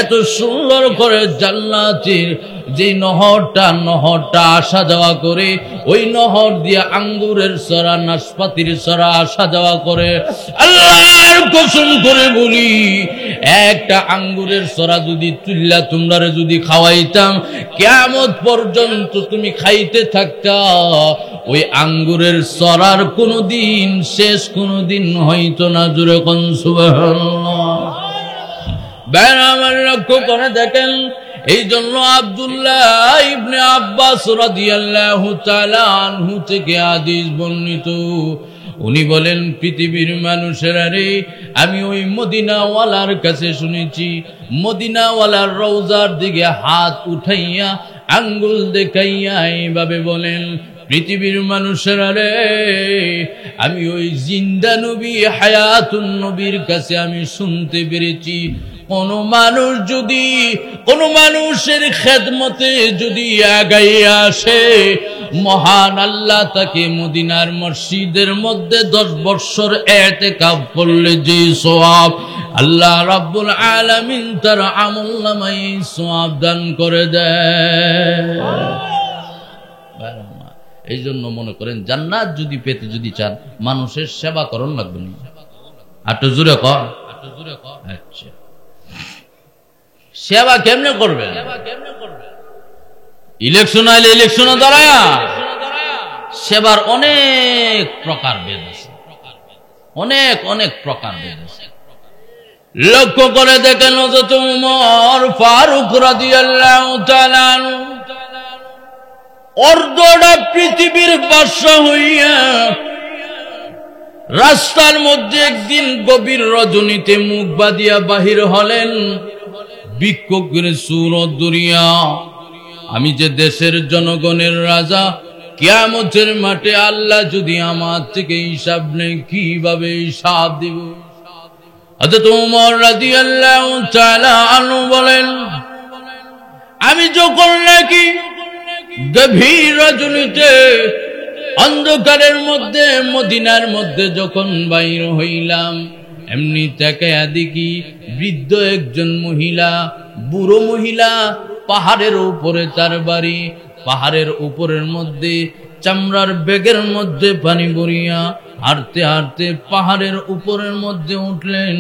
এত সুন্দর করে জান্নাতের যে নহরটা আসা যাওয়া করে, ওই নহর দিয়ে আঙ্গুরের সরা নাশপাতির সরা আসা যাওয়া করে। আল্লাহর কসম করে বলি, একটা আঙ্গুরের সরা যদি তুল্লা তোমরা যদি খাওয়াইতাম, কিয়ামত পর্যন্ত তুমি খাইতে থাকতা, ওই আঙ্গুরের সরার কোনদিন শেষ কোনদিন হইতো না। জোরে কোন সুবহানাল্লাহ। বাইরে আমার লক্ষ্য করে দেখেন, এই জন্য আব্দুল্লাহ ইবনে আব্বাস রাদিয়াল্লাহু তাআলা আনহু থেকে হাদিস বর্ণিত, উনি বলেন, পৃথিবীর মানুষেরা রে, আমি ওই মদিনাওয়ালার কাছে শুনেছি, মদিনাওয়ালার রওজার দিকে হাত উঠাইয়া আঙ্গুল দেখাইয়া এইভাবে বলেন, পৃথিবীর মানুষেরা রে, আমি ওই জিন্দা নবী হায়াতুন নবীর কাছে আমি শুনতে পেরেছি, কোন মানুষ যদি কোন মানুষের খেদমতে যদি আগাইয়া আসে, মহান আল্লাহ তাকে মদিনার মসজিদের মধ্যে 10 বছর ইতিকাফ করলে যে সওয়াব আল্লাহ রাব্বুল আলামিন তার আমলনামায় সওয়াব দান করে দেয়। এই জন্য মনে করেন, জান্নাত যদি পেতে যদি চান, মানুষের সেবা করণ লাগবে না। একটু জোরে কর। আচ্ছা, সেবা কেমনে করবেন? ইলেকশন আইলে ইলেকশনে দাঁড়ায়া সেবার অনেক প্রকার ভেদ আছে, অনেক অনেক প্রকার ভেদ আছে। লক্ষ্য করে দেখেন, হযরত ওমর ফারুক রাদিয়াল্লাহু তাআলা অর্ধটা পৃথিবীর বাদশা হইয়া রাস্তার মধ্যে একদিন গভীর রজনীতে মুখ বাঁধিয়া বাহির হলেন, বিক্ষোভ করে সুরত দুরিয়া, আমি যে দেশের জনগণের রাজা, কিয়ামতের মাঠে আল্লাহ যদি আমার থেকে হিসাব নেই, কিভাবে হিসাব দিব? হযরত ওমর রাদিয়াল্লাহু তাআলা আনহু বলেন, আমি যখন নাকি গভীর রজনীতে অন্ধকারের মধ্যে মদিনার মধ্যে যখন বাইর হইলাম, এমনি তাকায়া দেখি বৃদ্ধ একজন মহিলা, বুড়ো মহিলা, পাহাড়ের উপরে তার বাড়ি, পাহাড়ের উপরের মধ্যে চামড়ার ব্যাগের মধ্যে পানি ভরিয়া হাঁটতে হাঁটতে পাহাড়ের উপরের মধ্যে উঠলেন।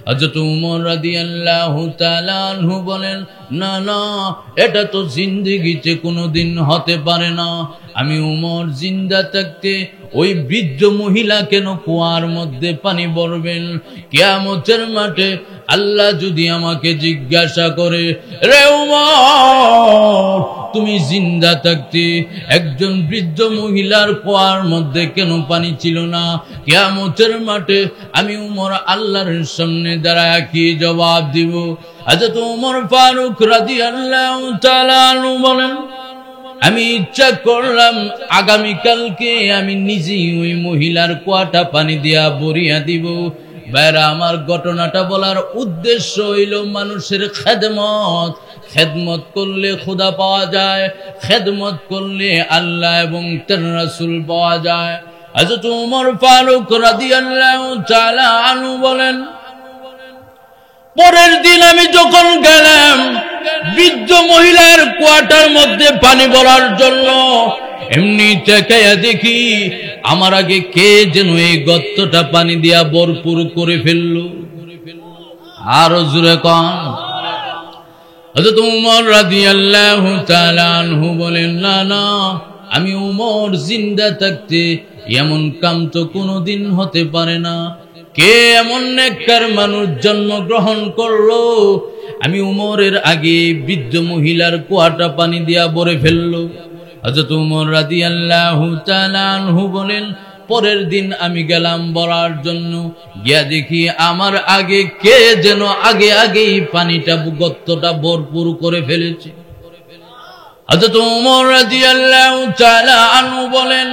হযরত ওমর রাদিয়াল্লাহু তাআলা আনহু বলেন, না না, এটা তো জিন্দেগিতে কোনোদিন হতে পারে না। আমি ওমর জিন্দা থাকতে ওই বৃদ্ধ মহিলা কেন কুয়ার মধ্যে পানি ভরবেন? কিয়ামতের মাঠে আল্লাহ যদি আমাকে জিজ্ঞাসা করে, রে ওমর, তুমি জিন্দা থাকতে একজন বৃদ্ধ মহিলার কুয়ার মধ্যে কেন পানি ছিল না? কিয়ামতের মাঠে আমি ওমর আল্লাহর সামনে দাঁড়ায় কি জবাব দিব? হযরত ওমর ফারুক রাদিয়াল্লাহু তাআলা আনহু বলেন, আমি ইচ্ছা করলাম আগামীকালকে আমি নিজেই ওই মহিলার কুয়াটা পানি দিয়া ভরিয়া দিব। ভাইরা আমার, ঘটনাটা বলার উদ্দেশ্য হইল মানুষের খেদমত। খেদমত করলে খোদা পাওয়া যায়, খেদমত করলে আল্লাহ এবং তার রাসূল পাওয়া যায়। হযরত ওমর ফারুক রাদিয়াল্লাহু তাআলা আনহু বলেন, পরের দিন আমি যখন গেলাম বৃদ্ধ মহিলার কুয়াটার মধ্যে পানি ভরার জন্য, এমনি তাকায়া দেখি আমার আগে কে যেন এই গর্তটা পানি দিয়া ভরপুর করে ফেললো। আরো জোরে কন। হযরত ওমর রাদিয়াল্লাহু তাআলা আনহু বলেন, না না, আমি ওমর জিন্দা থাকতে এমন কাম তো কোনোদিন হতে পারে না। কে এমন নেককার মানুষ জন্মগ্রহণ করলো, আমি ওমরের আগে বৃদ্ধ মহিলার কুয়াটা পানি দিয়া ভরে ফেললো? হযরত ওমর রাদিয়াল্লাহু তাআলা আনহু বলেন, পরের দিন আমি গেলাম ভরার জন্য, গিয়া দেখি আমার আগে কে যেন আগেই পানিটা গর্তটা ভরপুর করে ফেলেছে। হযরত ওমর রাদিয়াল্লাহু তাআলা আনহু বলেন,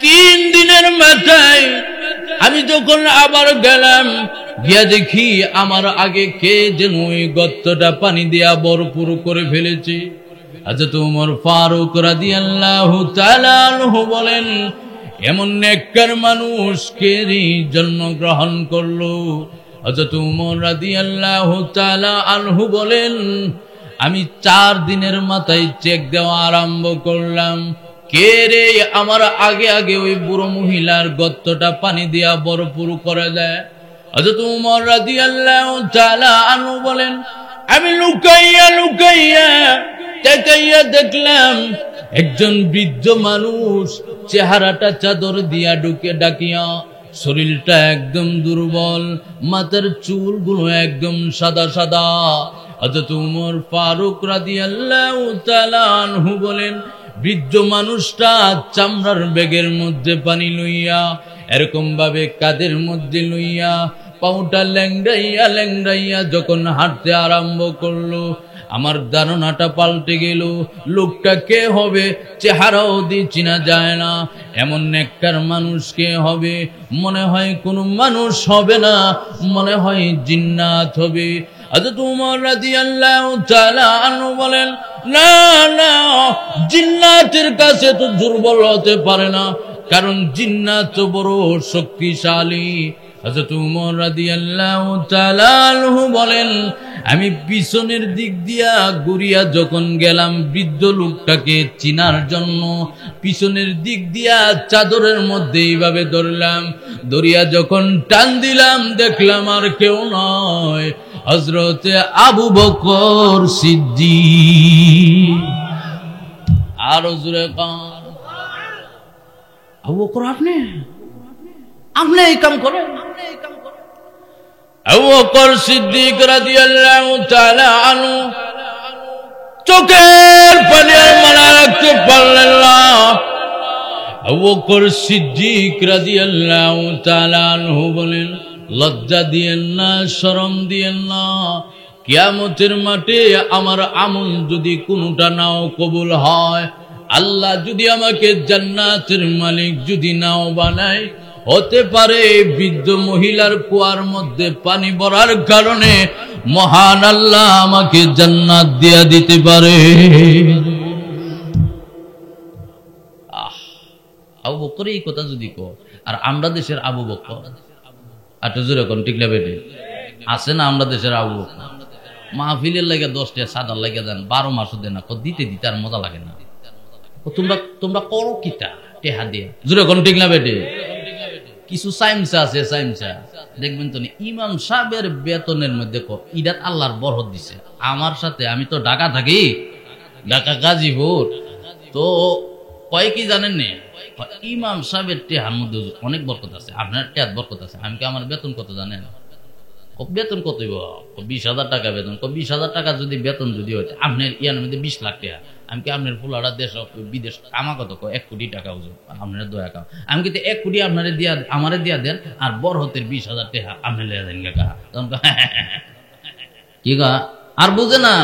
3 দিনের মাথায় আমি যখন আবার গেলাম, গিয়া দেখি আমার আগে কে যেন ওই গর্তটা পানি দিয়া ভরপুর করে ফেলেছে। হযরত ওমর ফারুক রাদিয়াল্লাহু তাআলা আনহু বলেন, এমন নেককার মানুষ কে জন্মগ্রহণ করলো? হযরত ওমর রাদিয়াল্লাহু তাআলা আনহু বলেন, আমি 4 দিনের মাথায় চেক দেওয়া আরম্ভ করলাম, কে রে আমার আগে আগে ওই বুড়ো মহিলার গর্তটা পানি দিয়া ভরপুর করে দেয়। হযরত উমর রাদিয়াল্লাহু তাআলা আনহু বলেন, আমি লুকাইয়া লুকাইয়া তাকাইয়া দেখলাম একজন বৃদ্ধ মানুষ, চেহারাটা চাদর দিয়া ডাকিয়া, শরীরটা একদম দুর্বল, মাথার চুলগুলো একদম সাদা সাদা। হযরত উমর ফারুক রাদিয়াল্লাহু তাআলা আনহু বলেন, বৃদ্ধ মানুষটা চামড়ার ব্যাগের মধ্যে পানি লইয়া এরকম ভাবে কাঁধের মধ্যে লইয়া পাউটা ল্যাংড়াইয়া ল্যাংড়াইয়া যখন হাঁটতে আরম্ভ করলো, আমার ধারণাটা পাল্টে গেল। লোকটা কে হবে চেহারাও দিয়ে চিনা যায় না, এমন নেককার মানুষ কে হবে? মনে হয় কোনো মানুষ হবে না, মনে হয় জিন্নাত হবে। হযরত উমর রাদিয়াল্লাহু তাআলা আনহু বলেন, না না, জিন্নাতের কাছে তো দুর্বল হতে পারে না, কারণ জিন্নাত তো বড় শক্তিশালী। হযরত উমর রাদিয়াল্লাহু তাআলা আনহু বলেন, আমি পিছনের দিক দিয়া ঘুরিয়া যখন গেলাম বৃদ্ধ লোকটাকে চিনার জন্য, পিছনের দিক দিয়া চাদরের মধ্যে এইভাবে ধরলাম, ধরিয়া যখন টান দিলাম দেখলাম আর কেউ নয়, হযরতে আবু বকর সিদ্দিক। আর হুজুরে কান, আবু বকর আপনি এই কাম করেন? আবু বকর সিদ্দিক রাদিয়াল্লাহু তাআলা আনহু চোখের পানি আর মানা রাখতে পারলেন না। আবু বকর সিদ্দিক রাদিয়াল্লাহু তাআলা আনহু বলেন, লজ্জা দিয়েন না, শরম দিয়েন না, কিয়ামতের মাঠে আমার আমল যদি কোনটা নাও কবুল হয়, আল্লাহ যদি আমাকে জান্নাতের মালিক যদি নাও বানায়, হতে পারে বৃদ্ধ মহিলার কুয়ার মধ্যে পানি ভরার কারণে মহান আল্লাহ আমাকে জান্নাত দিয়া দিতে পারে। আবু বকর এই কথা যদি কো, আর আমরা দেশের আবু বকর আটা জোরে কোন ঠিক না বেটে আছে না? আমরা দেশের আবু বকর মাহফিলের লাগে 10টা সাদার লাগে যান, 12 মাসও দেন না, দিতে দিতে আর মজা লাগে না। তোমরা করো কিটা টেহা দিয়ে, জোরে কোন ঠিক না বেটে? কিছু সাইমসা আছে, সাইমসা দেখবেন তো ইমাম সাহেবের বেতনের মধ্যে ইডাত আল্লাহর বরকত দিছে। আমার সাথে, আমি তো ঢাকা থাকি, ঢাকা গাজীপুর, তো কয় কি জানেন না, ইমাম সাহেবের টেহার মধ্যে অনেক বরকত আছে, আপনার টেহার বরকত আছে। আমি কি আমার বেতন কত জানেন? বেতন কত 20,000 টাকা বেতন। 20,000 টাকা যদি বেতন যদি হয়, আপনার ইয়ার মধ্যে 20 লাখ টাকা। আমি কি আপনার ফুলারা দেশ বিদেশ কামা কত 1 কোটি টাকা আপনার দয়া কাম। আমি কিন্তু 1 কোটি আপনার দিয়া আমারে দিয়া দেন, আর বরহতের 20,000 টাকা আপনি লিয়া দেন কাকা। তখন কি গা আর বুঝে না,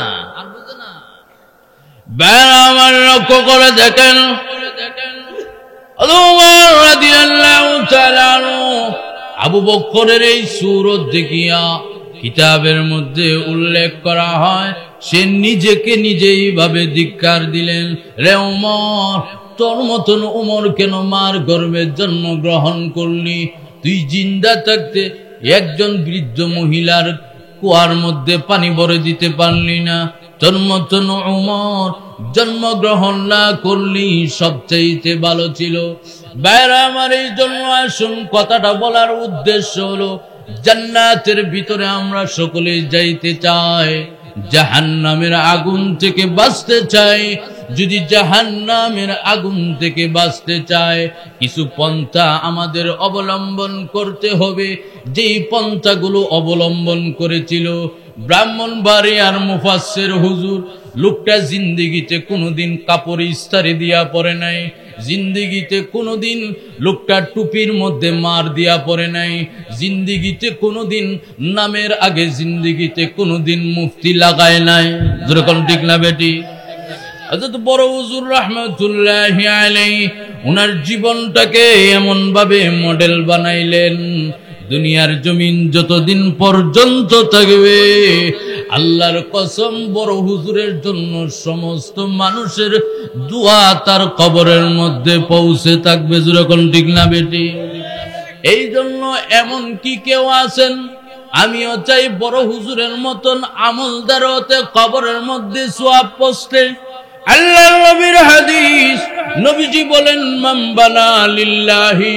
আমার লক্ষ্য করে দেখেন, আবু বকরের এই সূরত দেখিয়া কিতাবের মধ্যে উল্লেখ করা হয়, সে নিজেকে নিজেই ভাবে ধিক্কার দিলেন, রে উমর, তোর মতন উমর কেন মার গর্ভে জন্ম গ্রহণ করলি? তুই জিন্দা থাকতে একজন বৃদ্ধ মহিলার কুয়ার মধ্যে পানি ভরে দিতে পারলি না। তোর মতন উমর জন্মগ্রহণ না করলি সবচাইতে ভালো ছিল। বাইরে আমার এই জন্য আসুন, কথাটা বলার উদ্দেশ্য হলো, জান্নাতের ভিতরে আমরা সকলে যাইতে চাই, জাহান্নামের আগুন থেকে বাঁচতে চাই। যদি জাহান্নামের আগুন থেকে বাঁচতে চায়, কিছু পন্থা আমাদের অবলম্বন করতে হবে, যেই পন্থাগুলো অবলম্বন করেছিল ব্রাহ্মণবাড়িয়ার মুফাসসির হুজুর। লোকটা জিন্দেগিতে কোনোদিন কাপড় ইস্তারি দিয়া পরে নাই, জিন্দেগিতে কোনোদিন লোকটা টুপির মধ্যে মার দিয়া পরে নাই, জিন্দেগিতে কোনোদিন নামের আগে জিন্দেগিতে কোনোদিন মুফতি লাগায় নাই। যেরকম ঠিক না বেটি? হযরত বড় হুজুর রাহমাতুল্লাহি আলাইহি ওনার জীবনটাকে এমন ভাবে মডেল বানাইলেন, দুনিয়ার জমিন যতদিন পর্যন্ত থাকবে, আল্লাহর কসম বড় হুজুরের জন্য সমস্ত মানুষের দোয়া তার কবরের মধ্যে পৌঁছে থাকবে। যেরকম ঠিক না বেটি? এই জন্য এমন কি কেউ আছেন আমিও চাই বড় হুজুরের মতন আমলদার হতে, কবরের মধ্যে সওয়াব পৌঁছতে। আল্লাহর নবীর হাদিস, নবীজি বলেন, মান বানা লিল্লাহি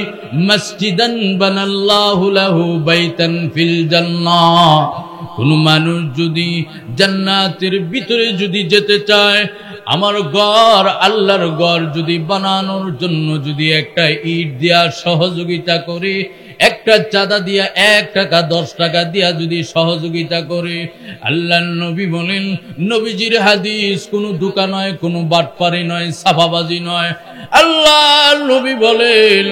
মসজিদান বানাল্লাহু লাহু বাইতান ফিল জান্নাহ। কোন মানুষ যদি জান্নাতের ভিতরে যদি যেতে চায়, আমার ঘর, আল্লাহর ঘর যদি বানানোর জন্য যদি একটা ইট দিয়া সহযোগিতা করে, একটা চাঁদা দিয়া 1 টাকা 10 টাকা দিয়া যদি সহযোগিতা করে, আল্লাহর নবী বলেন, নবীজির হাদিস, কোনো দোকান নয়, কোনো বাটপারি নয়, সাফাবাজি নয়, আল্লাহর নবী বলেন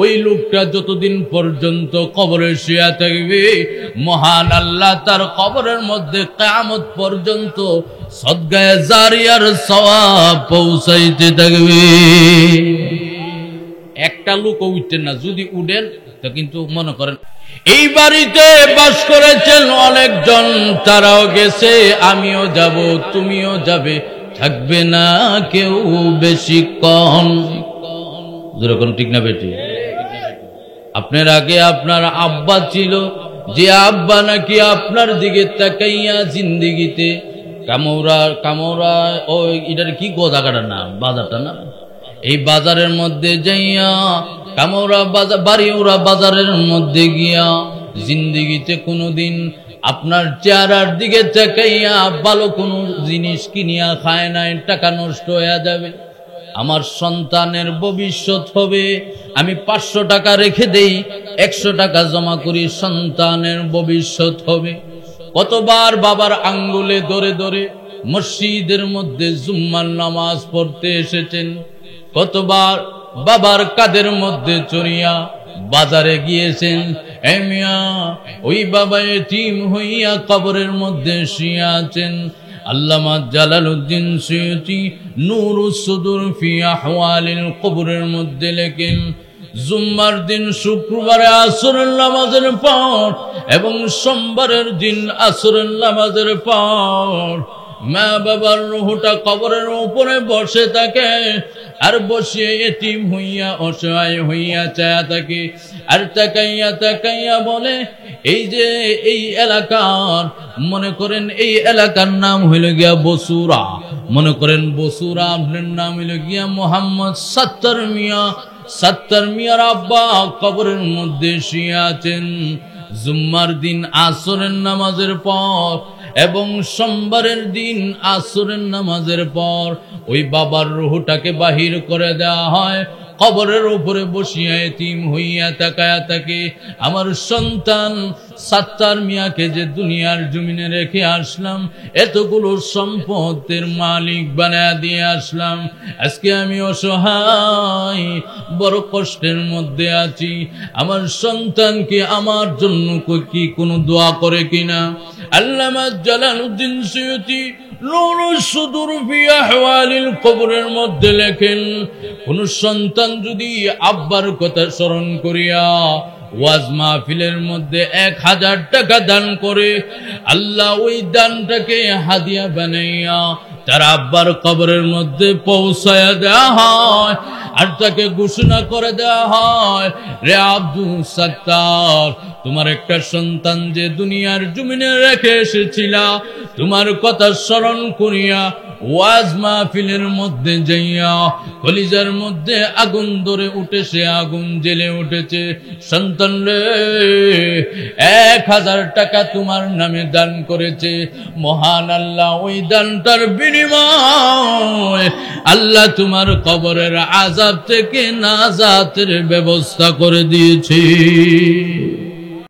ওই লোকটা যতদিন পর্যন্ত কবরে শুয়ে থাকবে, মহান আল্লাহ তার কবরের মধ্যে কিয়ামত পর্যন্ত সদকায়ে জারিয়ার সওয়াব পৌঁছাইতে থাকবে। একটা লোক উঠতেন না, যদি উঠেন তো কিন্তু মনে করেন এই বাড়িতে বাস করেছেন অনেকজন, তারাও গেছে, আমিও যাব, তুমিও যাবে, থাকবে না কেউ বেশিক্ষণ। যেরকম ঠিক না বেটি? আপনার আগে আপনার আব্বা ছিল, যে আব্বা নাকি আপনার দিকে তাকাইয়া জিন্দিগিতে কামৌরা ওই এটার কি গোদাগাটার নাম, বাজারটা না, এই বাজারের মধ্যে যাইয়া কামৌরা বাজার, বাড়িওরা বাজারের মধ্যে গিয়া জিন্দিগিতে কোনোদিন আপনার চেহারার দিকে তাকাইয়া ভালো কোনো জিনিস কিনিয়া খায় নাই, টাকা নষ্ট হয়ে যাবে, আমার সন্তানের ভবিষ্যৎ হবে, আমি 500 টাকা রেখে দেই, 100 টাকা জমা করি, সন্তানের ভবিষ্যৎ হবে। কতবার বাবার আঙ্গুলে ধরে ধরে মসজিদের মধ্যে জুম্মার নামাজ পড়তে এসেছেন, কতবার বাবার কাঁধের মধ্যে চড়িয়া বাজারে গিয়েছেন। এ মিয়া, ওই বাবা এতিম হইয়া কবরের মধ্যে শুয়ে আছেন। আল্লামা জালালউদ্দিন সুয়ুতি নূরুস সুদুর ফি আহওয়ালিল কবরের মধ্যে লেখেন, জুম্মার দিন শুক্রবারে আসরের নামাজের পর এবং সোমবারের দিন আসরের নামাজের পর মা বাবার রূহটা কবরের উপরে বসে থাকে, আর বসে এতিম হইয়া অসহায় হইয়া চায়া থাকে, আর তাকাইয়া তাকাইয়া বলে, এই যে এই এলাকার, মনে করেন এই এলাকার নাম হইল গিয়া বসুরা, মনে করেন বসুরা, আপনার নাম হইল গিয়া মোহাম্মদ সত্তর মিয়া, সত্তর মিয়ার আব্বা কবরের মধ্যে শুয়ে আছেন। জুম্মার দিন আসরের নামাজের পর এবং সোমবারের দিন আসরের নামাজের পর ওই বাবার রূহটাকে বাহির করে দেওয়া হয়, কবরের উপরে বসিয়া এতিম হইয়া তাকায়া থাকে, আমার সন্তান সত্তর মিয়াকে যে দুনিয়ার জমিনে রেখে আসলাম, এতগুলো সম্পদের মালিক বানায়া দিয়ে আসলাম, আজকে আমি অসহায়, বড় কষ্টের মধ্যে আছি, আমার সন্তানকে আমার জন্য কি কোনো দোয়া করে কিনা? আল্লামা জালালউদ্দিন সুয়ুতি নূরুস সুদুর ফি আহওয়ালিল কবরের মধ্যে লেখেন, কোন সন্তান যদি আব্বার কথা স্মরণ করিয়া ওয়াজ মাহফিলের মধ্যে 1000 টাকা দান করে, আল্লাহ ওই দানটাকে হাদিয়া বানাইয়া তার আব্বার কবরের মধ্যে পৌঁছায়া দেওয়া হয়, আর তাকে ঘোষণা করে দেওয়া হয়, রে আব্দুল সত্তার, তোমার একটা সন্তান যে দুনিয়ার জমিনে রেখে এসেছিলা, তোমার কথা স্মরণ করিয়া ওয়াজ মাহফিলের মধ্যে যাইয়া কলিজার মধ্যে আগুন ধরে উঠেছে, আগুন জ্বেলে উঠেছে, সন্তান রে 1000 টাকা তোমার নামে দান করেছে, মহান আল্লাহ ওই দানটার বিনিময় আল্লাহ তোমার কবরের আযাব থেকে নাজাতের ব্যবস্থা করে দিয়েছে।